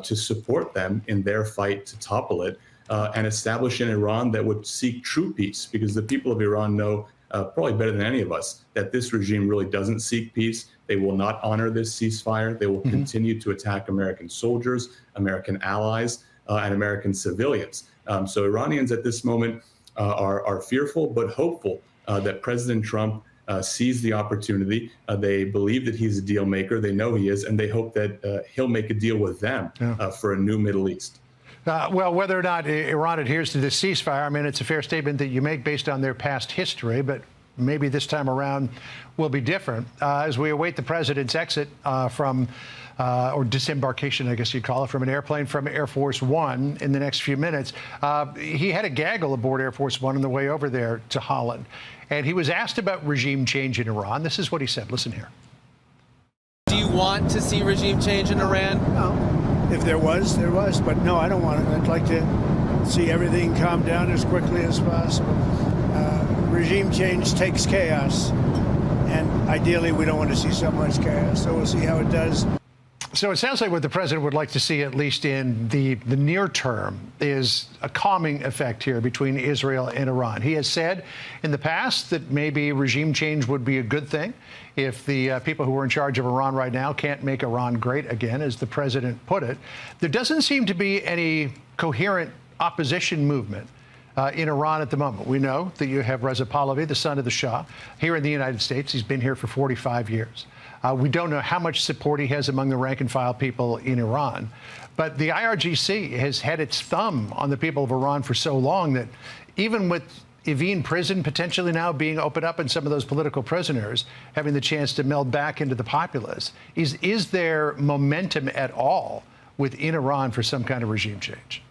to support them in their fight to topple it and establish an Iran that would seek true peace, because the people of Iran know probably better than any of us that this regime really doesn't seek peace. They will not honor this ceasefire. They will continue to attack American soldiers, American allies, and American civilians. So Iranians at this moment are fearful but hopeful that President Trump sees the opportunity. They believe that he's a deal maker. They know he is, and they hope that he'll make a deal with them for a new Middle East. Well, whether or not Iran adheres to this ceasefire, I mean, it's a fair statement that you make based on their past history, but maybe this time around will be different. As we await the president's exit or disembarkation, I guess you'd call it, from an airplane from Air Force One in the next few minutes, he had a gaggle aboard Air Force One on the way over there to Holland. And he was asked about regime change in Iran. This is what he said. Listen here. Do you want to see regime change in Iran? No. If there was, there was. But no, I don't want it. I'd like to see everything calm down as quickly as possible. Regime change takes chaos. And ideally, we don't want to see so much chaos. So we'll see how it does. So it sounds like what the president would like to see, at least in the near term, is a calming effect here between Israel and Iran. He has said in the past that maybe regime change would be a good thing if the people who are in charge of Iran right now can't make Iran great again, as the president put it. There doesn't seem to be any coherent opposition movement in Iran at the moment. We know that you have Reza Pahlavi, the son of the Shah, here in the United States. He's been here for 45 years. We don't know how much support he has among the rank-and-file people in Iran. But the IRGC has had its thumb on the people of Iran for so long that even with Evin prison potentially now being opened up and some of those political prisoners having the chance to meld back into the populace, is there momentum at all within Iran for some kind of regime change?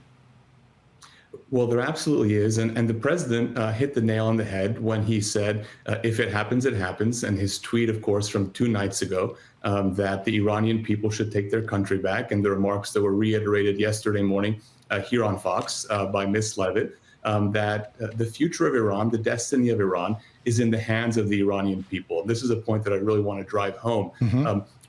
Well, there absolutely is. And the president hit the nail on the head when he said, if it happens, it happens. And his tweet, of course, from 2 nights ago, that the Iranian people should take their country back, and the remarks that were reiterated yesterday morning here on Fox by Ms. Levitt, that the future of Iran, the destiny of Iran, is in the hands of the Iranian people. And this is a point that I really want to drive home.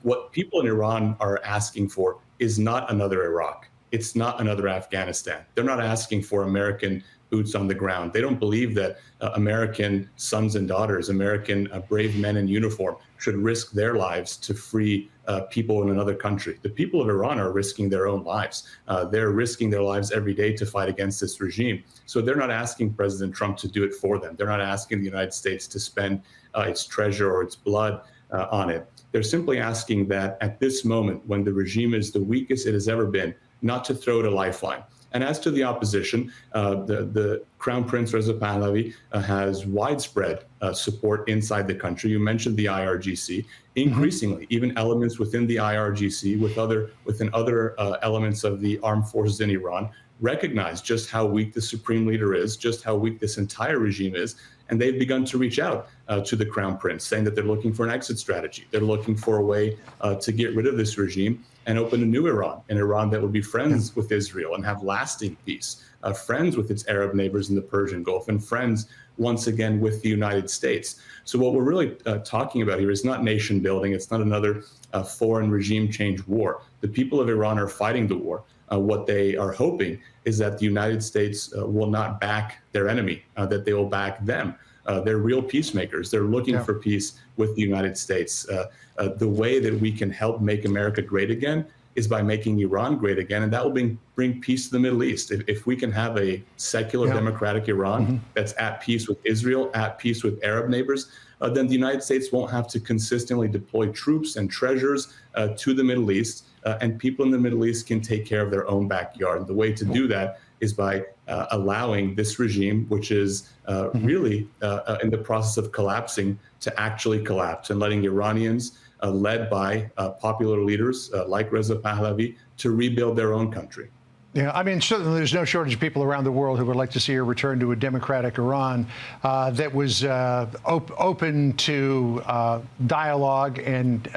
What people in Iran are asking for is not another Iraq. It's not another Afghanistan. They're not asking for American boots on the ground. They don't believe that American sons and daughters, American brave men in uniform should risk their lives to free people in another country. The people of Iran are risking their own lives. They're risking their lives every day to fight against this regime. So they're not asking President Trump to do it for them. They're not asking the United States to spend its treasure or its blood on it. They're simply asking that at this moment, when the regime is the weakest it has ever been, not to throw it a lifeline. And as to the opposition, the Crown Prince Reza Pahlavi has widespread support inside the country. You mentioned the IRGC. Increasingly, even elements within the IRGC, within other elements of the armed forces in Iran, recognize just how weak the supreme leader is, just how weak this entire regime is. And they've begun to reach out to the Crown Prince, saying that they're looking for an exit strategy. They're looking for a way to get rid of this regime and open a new Iran, an Iran that will be friends with Israel and have lasting peace, friends with its Arab neighbors in the Persian Gulf, and friends once again with the United States. So what we're really talking about here is not nation building. It's not another foreign regime change war. The people of Iran are fighting the war. What they are hoping is that the United States will not back their enemy, that they will back them. They're real peacemakers. They're looking for peace with the United States. The way that we can help make America great again is by making Iran great again, and that will bring peace to the Middle East. If we can have a secular, democratic Iran that's at peace with Israel, at peace with Arab neighbors, then the United States won't have to consistently deploy troops and treasures to the Middle East, and people in the Middle East can take care of their own backyard. The way to do that is by allowing this regime, which is really in the process of collapsing, to actually collapse, and letting Iranians, led by popular leaders like Reza Pahlavi, to rebuild their own country. Yeah, I mean, certainly there's no shortage of people around the world who would like to see a return to a democratic Iran that was open to dialogue and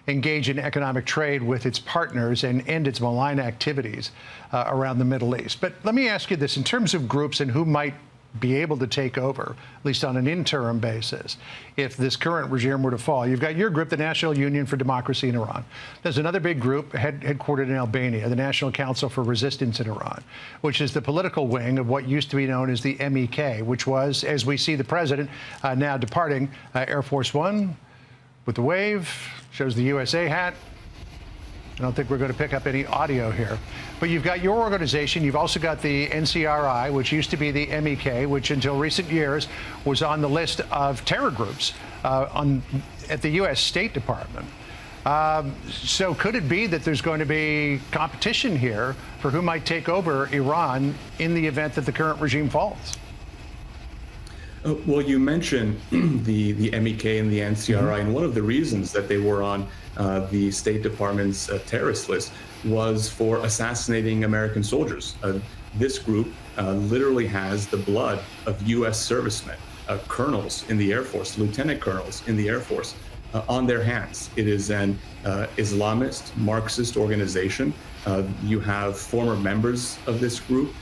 engage in economic trade with its partners and end its malign activities around the Middle East. But let me ask you this, in terms of groups and who might be able to take over, at least on an interim basis, if this current regime were to fall. You've got your group, the National Union for Democracy in Iran. There's another big group headquartered in Albania, the National Council for Resistance in Iran, which is the political wing of what used to be known as the MEK, which was, as we see the president now departing Air Force One with the wave, shows the USA hat. I don't think we're going to pick up any audio here. But you've got your organization. You've also got the NCRI, which used to be the MEK, which until recent years was on the list of terror groups at the U.S. State Department. So could it be that there's going to be competition here for who might take over Iran in the event that the current regime falls? Well, you mentioned the MEK and the NCRI, and one of the reasons that they were on the State Department's terrorist list was for assassinating American soldiers. This group literally has the blood of U.S. servicemen, colonels in the Air Force, lieutenant colonels in the Air Force, on their hands. It is an Islamist, Marxist organization. You have former members of this group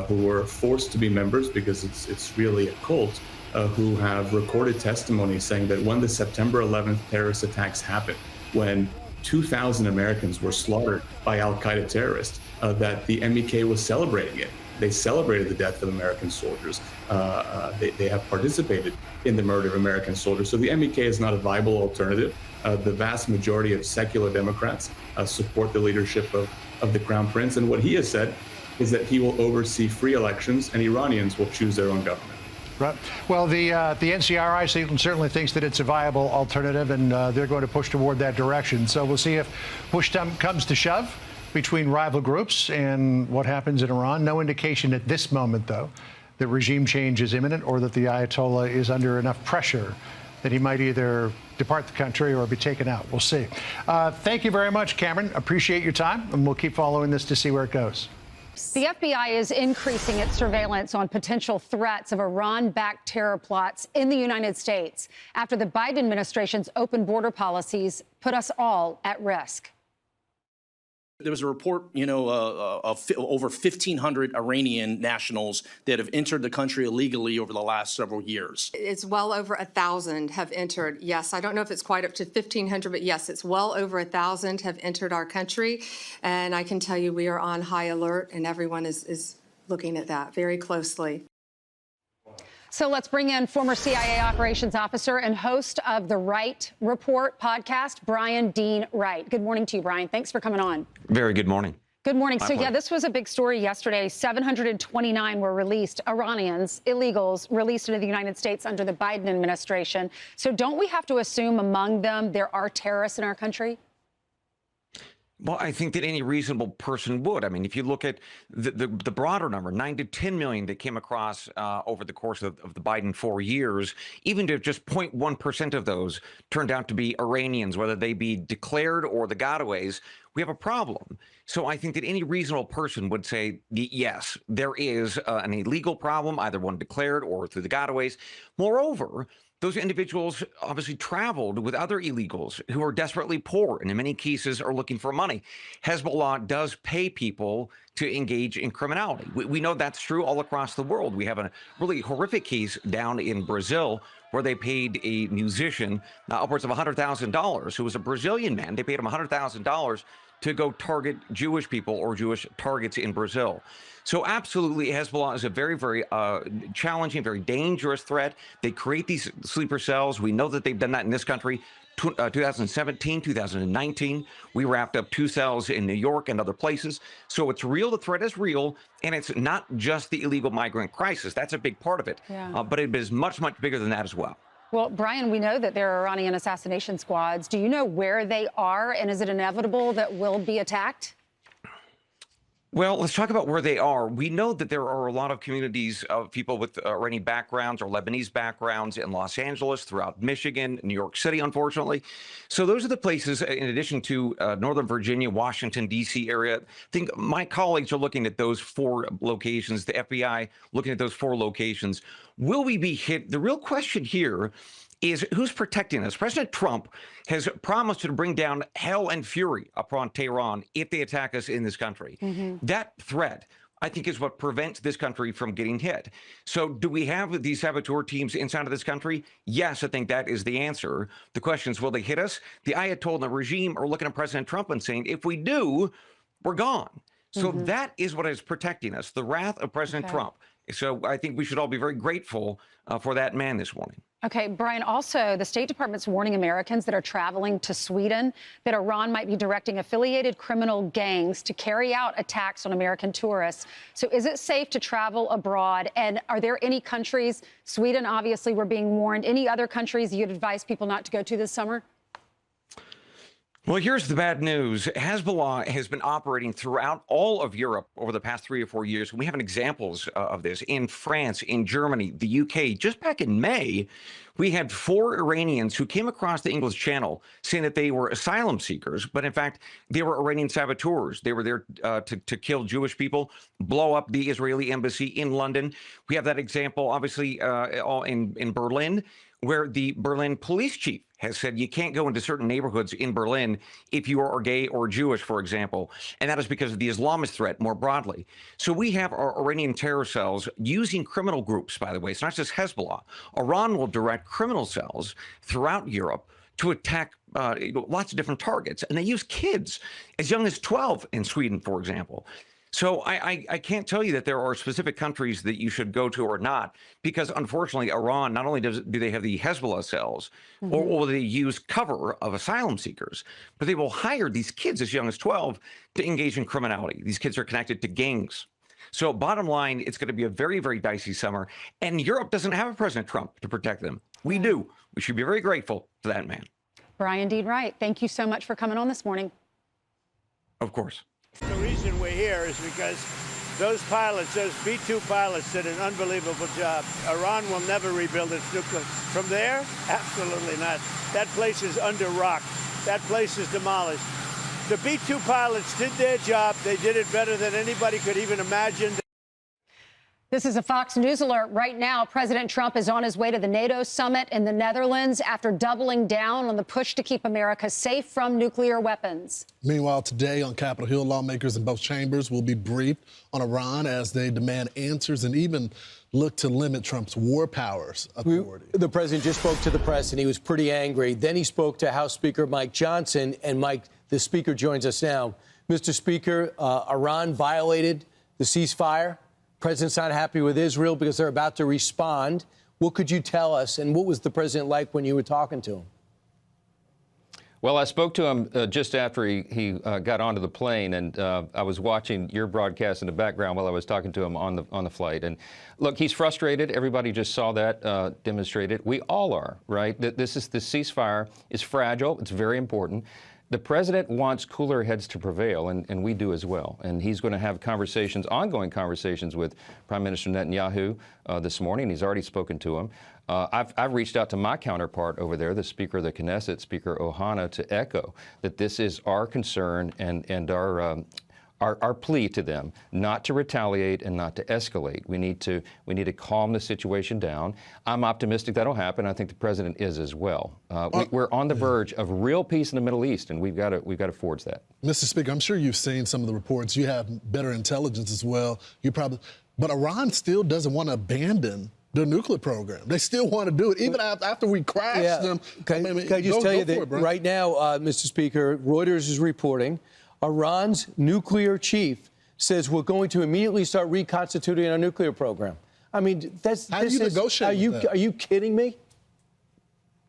who were forced to be members because it's really a cult, who have recorded testimony saying that when the September 11th terrorist attacks happened, when 2,000 Americans were slaughtered by al-Qaeda terrorists, that the MEK was celebrating it. They celebrated the death of American soldiers. They have participated in the murder of American soldiers. So the MEK is not a viable alternative. The vast majority of secular Democrats support the leadership of the Crown Prince. And what he has said is that he will oversee free elections and Iranians will choose their own government. Right. Well, the NCRI certainly thinks that it's a viable alternative, and they're going to push toward that direction. So we'll see if push comes to shove between rival groups and what happens in Iran. No indication at this moment, though, that regime change is imminent or that the Ayatollah is under enough pressure that he might either depart the country or be taken out. We'll see. Thank you very much, Cameron. Appreciate your time, and we'll keep following this to see where it goes. The FBI is increasing its surveillance on potential threats of Iran-backed terror plots in the United States after the Biden administration's open border policies put us all at risk. There was a report, of over 1,500 Iranian nationals that have entered the country illegally over the last several years. It's well over 1,000 have entered. Yes, I don't know if it's quite up to 1,500, but yes, it's well over 1,000 have entered our country. And I can tell you we are on high alert, and everyone is looking at that very closely. So let's bring in former CIA operations officer and host of the Wright Report podcast, Brian Dean Wright. Good morning to you, Brian. Thanks for coming on. Very good morning. Good morning. My So, pleasure. yeah, this was a big story yesterday. 729 were released, Iranians, illegals, released into the United States under the Biden administration. So don't we have to assume among them there are terrorists in our country? Well, I think that any reasonable person would. I mean, if you look at the broader number, 9 to 10 million that came across over the course of the Biden 4 years, even to just 0.1% of those turned out to be Iranians, whether they be declared or the gotaways, we have a problem. So I think that any reasonable person would say, yes, there is an illegal problem, either one declared or through the gotaways. Moreover, those individuals obviously traveled with other illegals who are desperately poor and in many cases are looking for money. Hezbollah does pay people to engage in criminality. We know that's true all across the world. We have a really horrific case down in Brazil where they paid a musician upwards of $100,000 who was a Brazilian man. They paid him $100,000 to go target Jewish people or Jewish targets in Brazil. So absolutely, Hezbollah is a very, very challenging, very dangerous threat. They create these sleeper cells. We know that they've done that in this country. 2017, 2019, we wrapped up 2 cells in New York and other places. So it's real. The threat is real. And it's not just the illegal migrant crisis. That's a big part of it. Yeah. But it is much, much bigger than that as well. Well, Brian, we know that there are Iranian assassination squads. Do you know where they are? And is it inevitable that we'll be attacked? Well, let's talk about where they are. We know that there are a lot of communities of people with Iranian backgrounds or Lebanese backgrounds in Los Angeles, throughout Michigan, New York City, unfortunately. So those are the places, in addition to Northern Virginia, Washington, D.C. area. I think my colleagues are looking at those 4 locations, the FBI looking at those 4 locations. Will we be hit? The real question here is who's protecting us? President Trump has promised to bring down hell and fury upon Tehran if they attack us in this country. That threat, I think, is what prevents this country from getting hit. So do we have these saboteur teams inside of this country? Yes, I think that is the answer. The question is, will they hit us? The Ayatollah and the regime are looking at President Trump and saying, if we do, we're gone. So that is what is protecting us, the wrath of President Trump. So I think we should all be very grateful for that man this morning. Okay, Brian, also, the State Department's warning Americans that are traveling to Sweden that Iran might be directing affiliated criminal gangs to carry out attacks on American tourists. So is it safe to travel abroad? And are there any countries, Sweden, obviously, we're being warned, any other countries you'd advise people not to go to this summer? Well, here's the bad news. Hezbollah has been operating throughout all of Europe over the past 3 or 4 years. We have examples of this in France, in Germany, the UK. Just back in May, we had 4 Iranians who came across the English Channel saying that they were asylum seekers, but in fact, they were Iranian saboteurs. They were there to kill Jewish people, blow up the Israeli embassy in London. We have that example, obviously, in Berlin, where the Berlin police chief has said you can't go into certain neighborhoods in Berlin if you are gay or Jewish, for example. And that is because of the Islamist threat more broadly. So we have our Iranian terror cells using criminal groups, by the way. It's not just Hezbollah. Iran will direct criminal cells throughout Europe to attack lots of different targets. And they use kids as young as 12 in Sweden, for example. So I can't tell you that there are specific countries that you should go to or not, because unfortunately, Iran, not only do they have the Hezbollah cells, or they use cover of asylum seekers, but they will hire these kids as young as 12 to engage in criminality. These kids are connected to gangs. So bottom line, it's going to be a very, very dicey summer. And Europe doesn't have a President Trump to protect them. We do. We should be very grateful to that man. Brian Dean Wright, thank you so much for coming on this morning. Of course. The reason we're here is because those pilots, those B-2 pilots, did an unbelievable job. Iran will never rebuild its nuclear. From there, absolutely not. That place is under rock. That place is demolished. The B-2 pilots did their job. They did it better than anybody could even imagine. This is a Fox News alert right now. President Trump is on his way to the NATO summit in the Netherlands after doubling down on the push to keep America safe from nuclear weapons. Meanwhile, today on Capitol Hill, lawmakers in both chambers will be briefed on Iran as they demand answers and even look to limit Trump's war powers authority. The president just spoke to the press, and he was pretty angry. Then he spoke to House Speaker Mike Johnson, and Mike, the speaker, joins us now. Mr. Speaker, Iran violated the ceasefire. President's not happy with Israel because they're about to respond. What could you tell us, and what was the president like when you were talking to him? Well, I spoke to him just after he got onto the plane, and I was watching your broadcast in the background while I was talking to him on the flight. And look, he's frustrated. Everybody just saw that demonstrated. We all are, right? The ceasefire is fragile. It's very important. The president wants cooler heads to prevail, and we do as well. And he's going to have conversations, ongoing conversations with Prime Minister Netanyahu this morning. He's already spoken to him. I've reached out to my counterpart over there, the Speaker of the Knesset, Speaker Ohana, to echo that this is our concern and our plea to them not to retaliate and not to escalate. We need to calm the situation down. I'm optimistic that'll happen. I think the president is as well. We're on the verge of real peace in the Middle East, and we've got to forge that. Mr. Speaker, I'm sure you've seen some of the reports. You have better intelligence as well. But Iran still doesn't want to abandon their nuclear program. They still want to do it, even after we crash them. Can I just tell you that right now, Mr. Speaker, Reuters is reporting Iran's nuclear chief says we're going to immediately start reconstituting our nuclear program. I mean, How do you negotiate with that? Are you kidding me?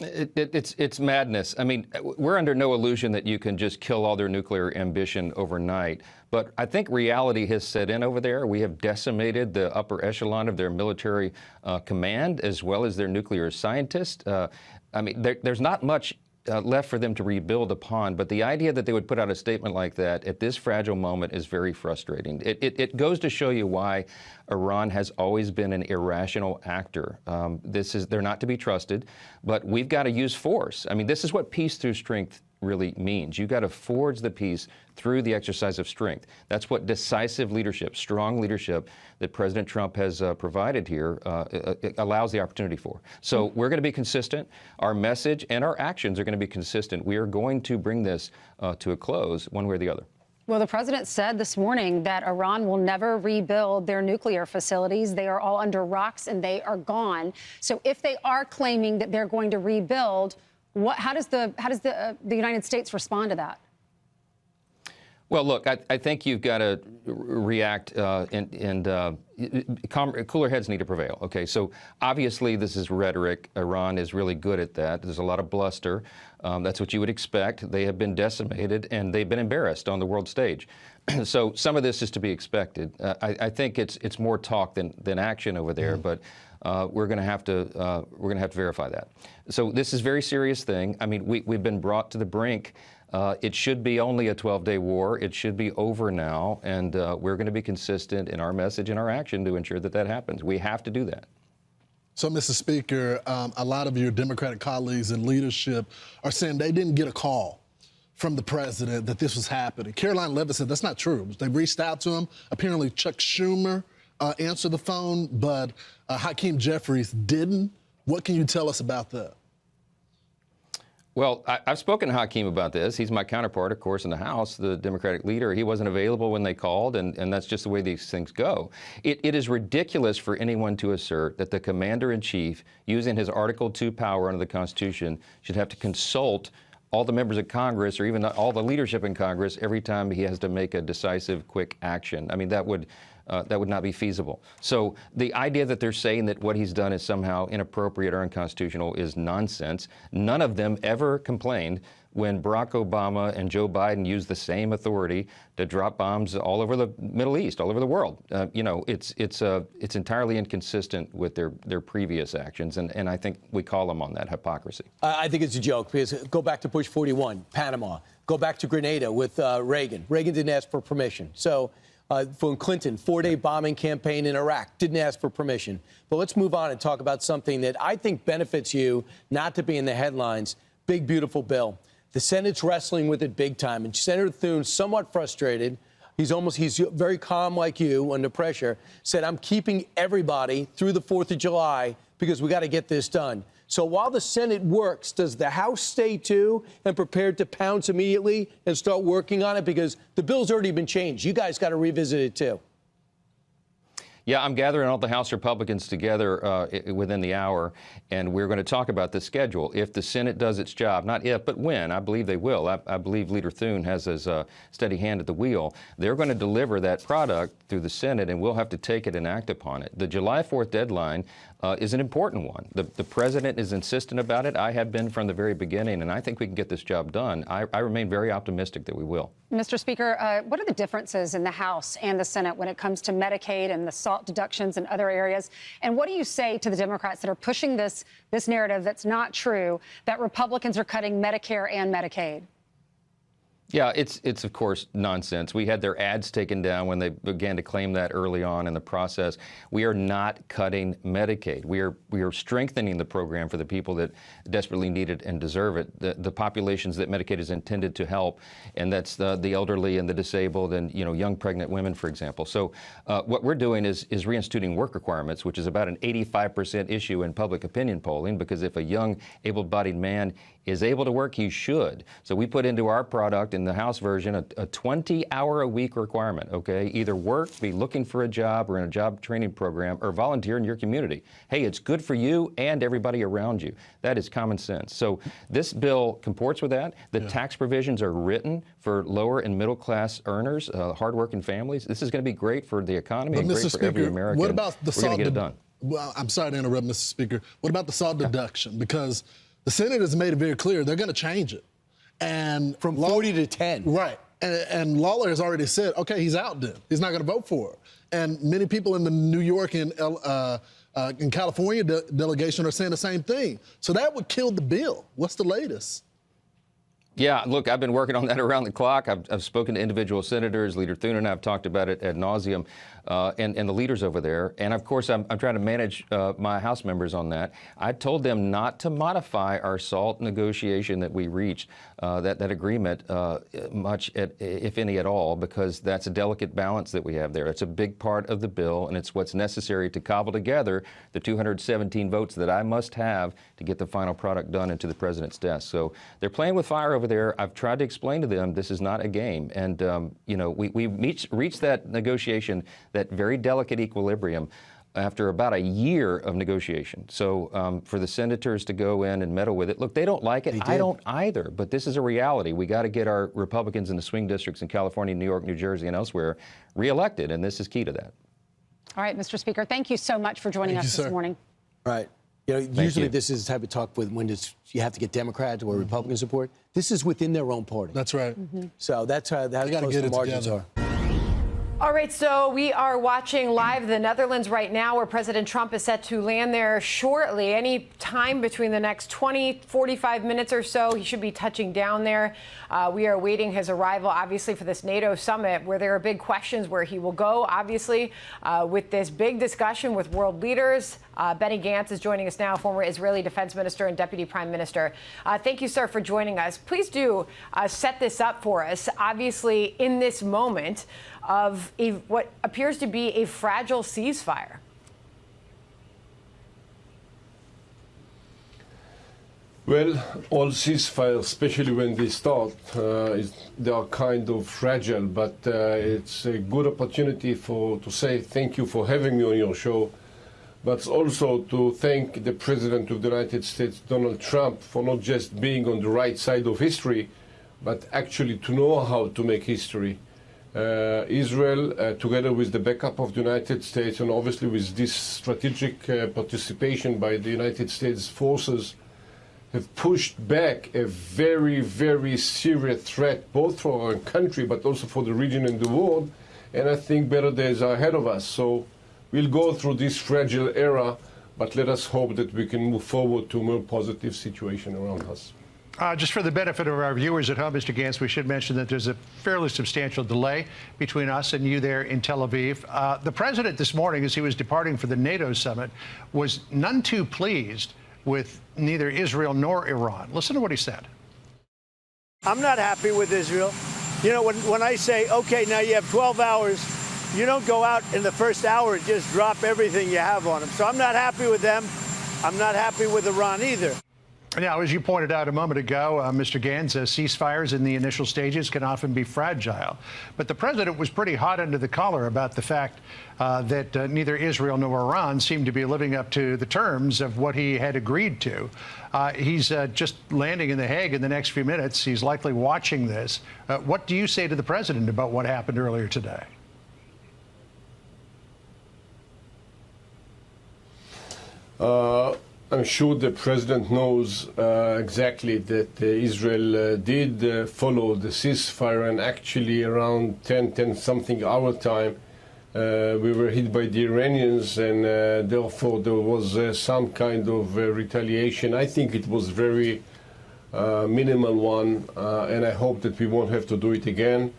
It's madness. I mean, we're under no illusion that you can just kill all their nuclear ambition overnight. But I think reality has set in over there. We have decimated the upper echelon of their military command as well as their nuclear scientists. I mean, there's not much left for them to rebuild upon. But the idea that they would put out a statement like that at this fragile moment is very frustrating. It goes to show you why Iran has always been an irrational actor. They're not to be trusted, but we've got to use force. I mean, this is what peace through strength really means. You've got to forge the peace through the exercise of strength. That's what decisive leadership, strong leadership that President Trump has provided here allows the opportunity for. So we're going to be consistent. Our message and our actions are going to be consistent. We are going to bring this to a close one way or the other. Well, the president said this morning that Iran will never rebuild their nuclear facilities. They are all under rocks and they are gone. So if they are claiming that they're going to rebuild, how does the United States respond to that? Well, look, I think you've got to react and cooler heads need to prevail. Okay, so obviously this is rhetoric. Iran is really good at that. There's a lot of bluster. That's what you would expect. They have been decimated and they've been embarrassed on the world stage. So some of this is to be expected. I think it's more talk than action over there, but we're going to have to verify that. So this is a very serious thing. I mean, we've been brought to the brink. It should be only a 12-day war. It should be over now, and we're going to be consistent in our message and our action to ensure that happens. We have to do that. So, Mr. Speaker, a lot of your Democratic colleagues in leadership are saying they didn't get a call from the president that this was happening. Caroline Levitt said that's not true. They reached out to him. Apparently, Chuck Schumer answered the phone, but Hakeem Jeffries didn't. What can you tell us about that? Well, I've spoken to Hakeem about this. He's my counterpart, of course, in the House, the Democratic leader. He wasn't available when they called, and that's just the way these things go. It is ridiculous for anyone to assert that the commander-in-chief, using his Article 2 power under the Constitution, should have to consult all the members of Congress or even all the leadership in Congress every time he has to make a decisive, quick action. I mean, that would not be feasible. So the idea that they're saying that what he's done is somehow inappropriate or unconstitutional is nonsense. None of them ever complained when Barack Obama and Joe Biden used the same authority to drop bombs all over the Middle East, all over the world. You know, it's entirely inconsistent with their previous actions, and I think we call them on that hypocrisy. I think it's a joke because go back to Bush 41, Panama. Go back to Grenada with Reagan. Reagan didn't ask for permission. So. From Clinton, 4-day bombing campaign in Iraq, didn't ask for permission. But let's move on and talk about something that I think benefits you not to be in the headlines. Big, beautiful bill. The Senate's wrestling with it big time. And Senator Thune's somewhat frustrated. He's very calm like you under pressure, said, I'm keeping everybody through the 4th of July because we got to get this done. So while the Senate works, does the House stay too and prepared to pounce immediately and start working on it? Because the bill's already been changed. You guys got to revisit it too. Yeah, I'm gathering all the House Republicans together within the hour, and we're going to talk about the schedule. If the Senate does its job, not if, but when, I believe they will. I believe Leader Thune has his steady hand at the wheel. They're going to deliver that product through the Senate, and we'll have to take it and act upon it. The July 4th deadline is an important one. The president is insistent about it. I have been from the very beginning, and I think we can get this job done. I remain very optimistic that we will. Mr. Speaker, what are the differences in the House and the Senate when it comes to Medicaid and the SALT deductions and other areas? And what do you say to the Democrats that are pushing this narrative that's not true, that Republicans are cutting Medicare and Medicaid? Yeah, it's of course nonsense. We had their ads taken down when they began to claim that early on in the process. We are not cutting Medicaid. We are strengthening the program for the people that desperately need it and deserve it. The populations that Medicaid is intended to help, and that's the elderly and the disabled and young pregnant women, for example. So what we're doing is reinstituting work requirements, which is about an 85% issue in public opinion polling, because if a young able-bodied man is able to work, he should. So we put into our product in the House version a 20-hour-a-week requirement, okay? Either work, be looking for a job or in a job training program, or volunteer in your community. Hey, it's good for you and everybody around you. That is common sense. So this bill comports with that. The tax provisions are written for lower and middle-class earners, hardworking families. This is going to be great for the economy and great for every American. What about the We're going to get it done. Well, I'm sorry to interrupt, Mr. Speaker. What about the SALT deduction? Because the Senate has made it very clear they're going to change it. And from 40 to 10. Right. And Lawler has already said, okay, he's out then. He's not going to vote for it. And many people in the New York and California delegation are saying the same thing. So that would kill the bill. What's the latest? Yeah, look, I've been working on that around the clock. I've spoken to individual senators. Leader Thune and I have talked about it ad nauseum, and the leaders over there. And of course, I'm trying to manage my House members on that. I told them not to modify our SALT negotiation that we reached, that agreement, much, if any at all, because that's a delicate balance that we have there. It's a big part of the bill, and it's what's necessary to cobble together the 217 votes that I must have to get the final product done into the president's desk. So they're playing with fire over there. I've tried to explain to them this is not a game. And, we reached that negotiation, that very delicate equilibrium, after about a year of negotiation. So for the senators to go in and meddle with it, look, they don't like it. I don't either. But this is a reality. We got to get our Republicans in the swing districts in California, New York, New Jersey, and elsewhere reelected. And this is key to that. All right, Mr. Speaker, thank you so much for joining us this morning. All right. Usually this is the type of talk with when you have to get Democrats or Republican support. This is within their own party. That's right. So that's how close the margins are. All right, so we are watching live the Netherlands right now, where President Trump is set to land there shortly. Any time between the next 20, 45 minutes or so, he should be touching down there. We are awaiting his arrival, obviously, for this NATO summit, where there are big questions where he will go, obviously, with this big discussion with world leaders. Benny Gantz is joining us now, former Israeli defense minister and deputy prime minister. Thank you, sir, for joining us. Please do set this up for us. Obviously, in this moment of what appears to be a fragile ceasefire. Well, all ceasefires, especially when they start, they are kind of fragile, but it's a good opportunity to say thank you for having me on your show, but also to thank the President of the United States, Donald Trump, for not just being on the right side of history, but actually to know how to make history. Israel, together with the backup of the United States, and obviously with this strategic participation by the United States forces, have pushed back a very, very serious threat, both for our country, but also for the region and the world. And I think better days are ahead of us. So we'll go through this fragile era, but let us hope that we can move forward to a more positive situation around us. Just for the benefit of our viewers at home, Mr. Gantz, we should mention that there's a fairly substantial delay between us and you there in Tel Aviv. The president this morning, as he was departing for the NATO summit, was none too pleased with neither Israel nor Iran. Listen to what he said. I'm not happy with Israel. You know, when I say, okay, now you have 12 hours, you don't go out in the first hour and just drop everything you have on them. So I'm not happy with them. I'm not happy with Iran either. Now, as you pointed out a moment ago, Mr. Gantz, ceasefires in the initial stages can often be fragile. But the president was pretty hot under the collar about the fact that neither Israel nor Iran seemed to be living up to the terms of what he had agreed to. He's just landing in The Hague in the next few minutes. He's likely watching this. What do you say to the president about what happened earlier today? I'm sure the president knows exactly that Israel did follow the ceasefire, and actually around 10 something hour time, we were hit by the Iranians, and therefore there was some kind of retaliation. I think it was very minimal one, and I hope that we won't have to do it again.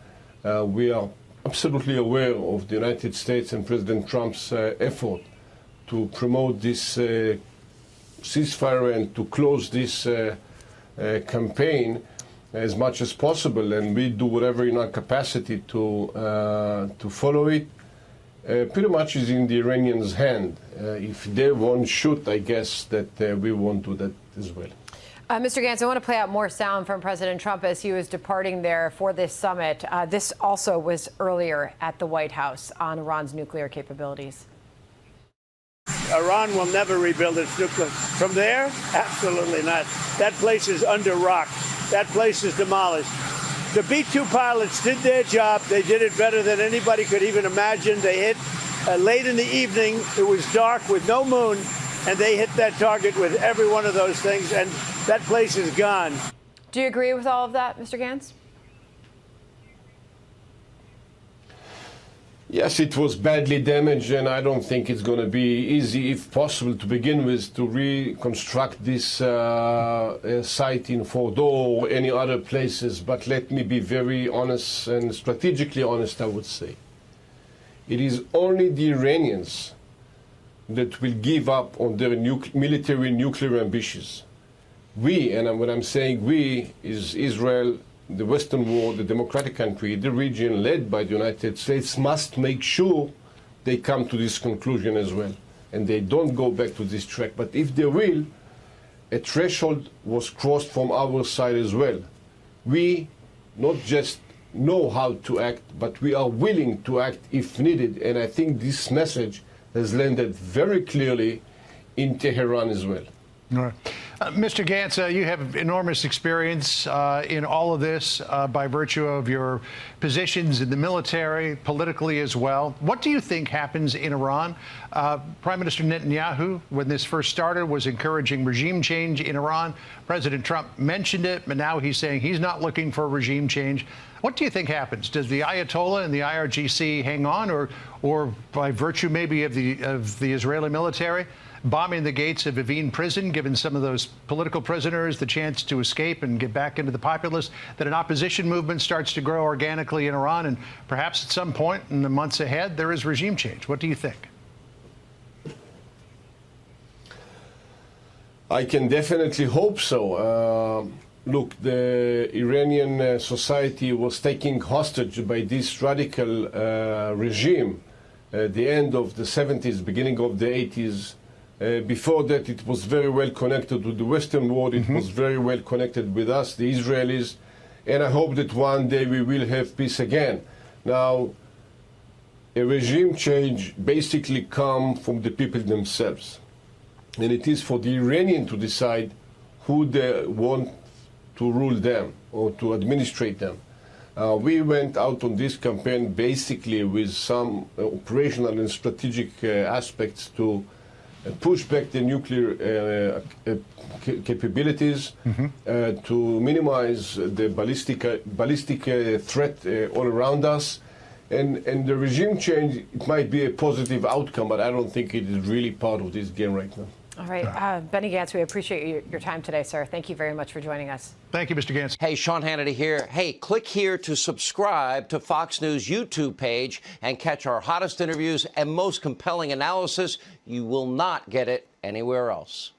We are absolutely aware of the United States and President Trump's effort to promote this ceasefire and to close this campaign as much as possible, and we do whatever in our capacity to follow it. Pretty much is in the Iranians' hand. If they won't shoot, I guess that we won't do that as well. Mr. Gantz, I want to play out more sound from President Trump as he was departing there for this summit. This also was earlier at the White House on Iran's nuclear capabilities. Iran will never rebuild its nuclear. From there, absolutely not. That place is under rock. That place is demolished. The B-2 pilots did their job. They did it better than anybody could even imagine. They hit late in the evening. It was dark with no moon, and they hit that target with every one of those things, and that place is gone. Do you agree with all of that, Mr. Gantz? Yes, it was badly damaged, and I don't think it's going to be easy, if possible, to begin with, to reconstruct this site in Fordo or any other places. But let me be very honest and strategically honest, I would say. It is only the Iranians that will give up on their military nuclear ambitions. We, and when I'm saying we, is Israel, the Western world, the democratic country, the region led by the United States, must make sure they come to this conclusion as well, and they don't go back to this track. But if they will, a threshold was crossed from our side as well. We not just know how to act, but we are willing to act if needed, and I think this message has landed very clearly in Tehran as well. All right. Mr. Gantz, you have enormous experience in all of this by virtue of your positions in the military, politically as well. What do you think happens in Iran? Prime Minister Netanyahu, when this first started, was encouraging regime change in Iran. President Trump mentioned it, but now he's saying he's not looking for a regime change. What do you think happens? Does the Ayatollah and the IRGC hang on, or by virtue maybe of the Israeli military bombing the gates of Evin prison, giving some of those political prisoners the chance to escape and get back into the populace, that an opposition movement starts to grow organically in Iran, and perhaps at some point in the months ahead there is regime change? What do you think? I can definitely hope so. Look, the Iranian society was taken hostage by this radical regime at the end of the 70s, beginning of the 80s. Before that, it was very well connected with the Western world. It was very well connected with us, the Israelis. And I hope that one day we will have peace again. Now, a regime change basically comes from the people themselves. And it is for the Iranian to decide who they want to rule them or to administrate them. We went out on this campaign basically with some operational and strategic aspects to push back the nuclear capabilities, to minimize the ballistic threat all around us. And the regime change, it might be a positive outcome, but I don't think it is really part of this game right now. All right. Benny Gantz, we appreciate your time today, sir. Thank you very much for joining us. Thank you, Mr. Gantz. Hey, Sean Hannity here. Hey, click here to subscribe to Fox News YouTube page and catch our hottest interviews and most compelling analysis. You will not get it anywhere else.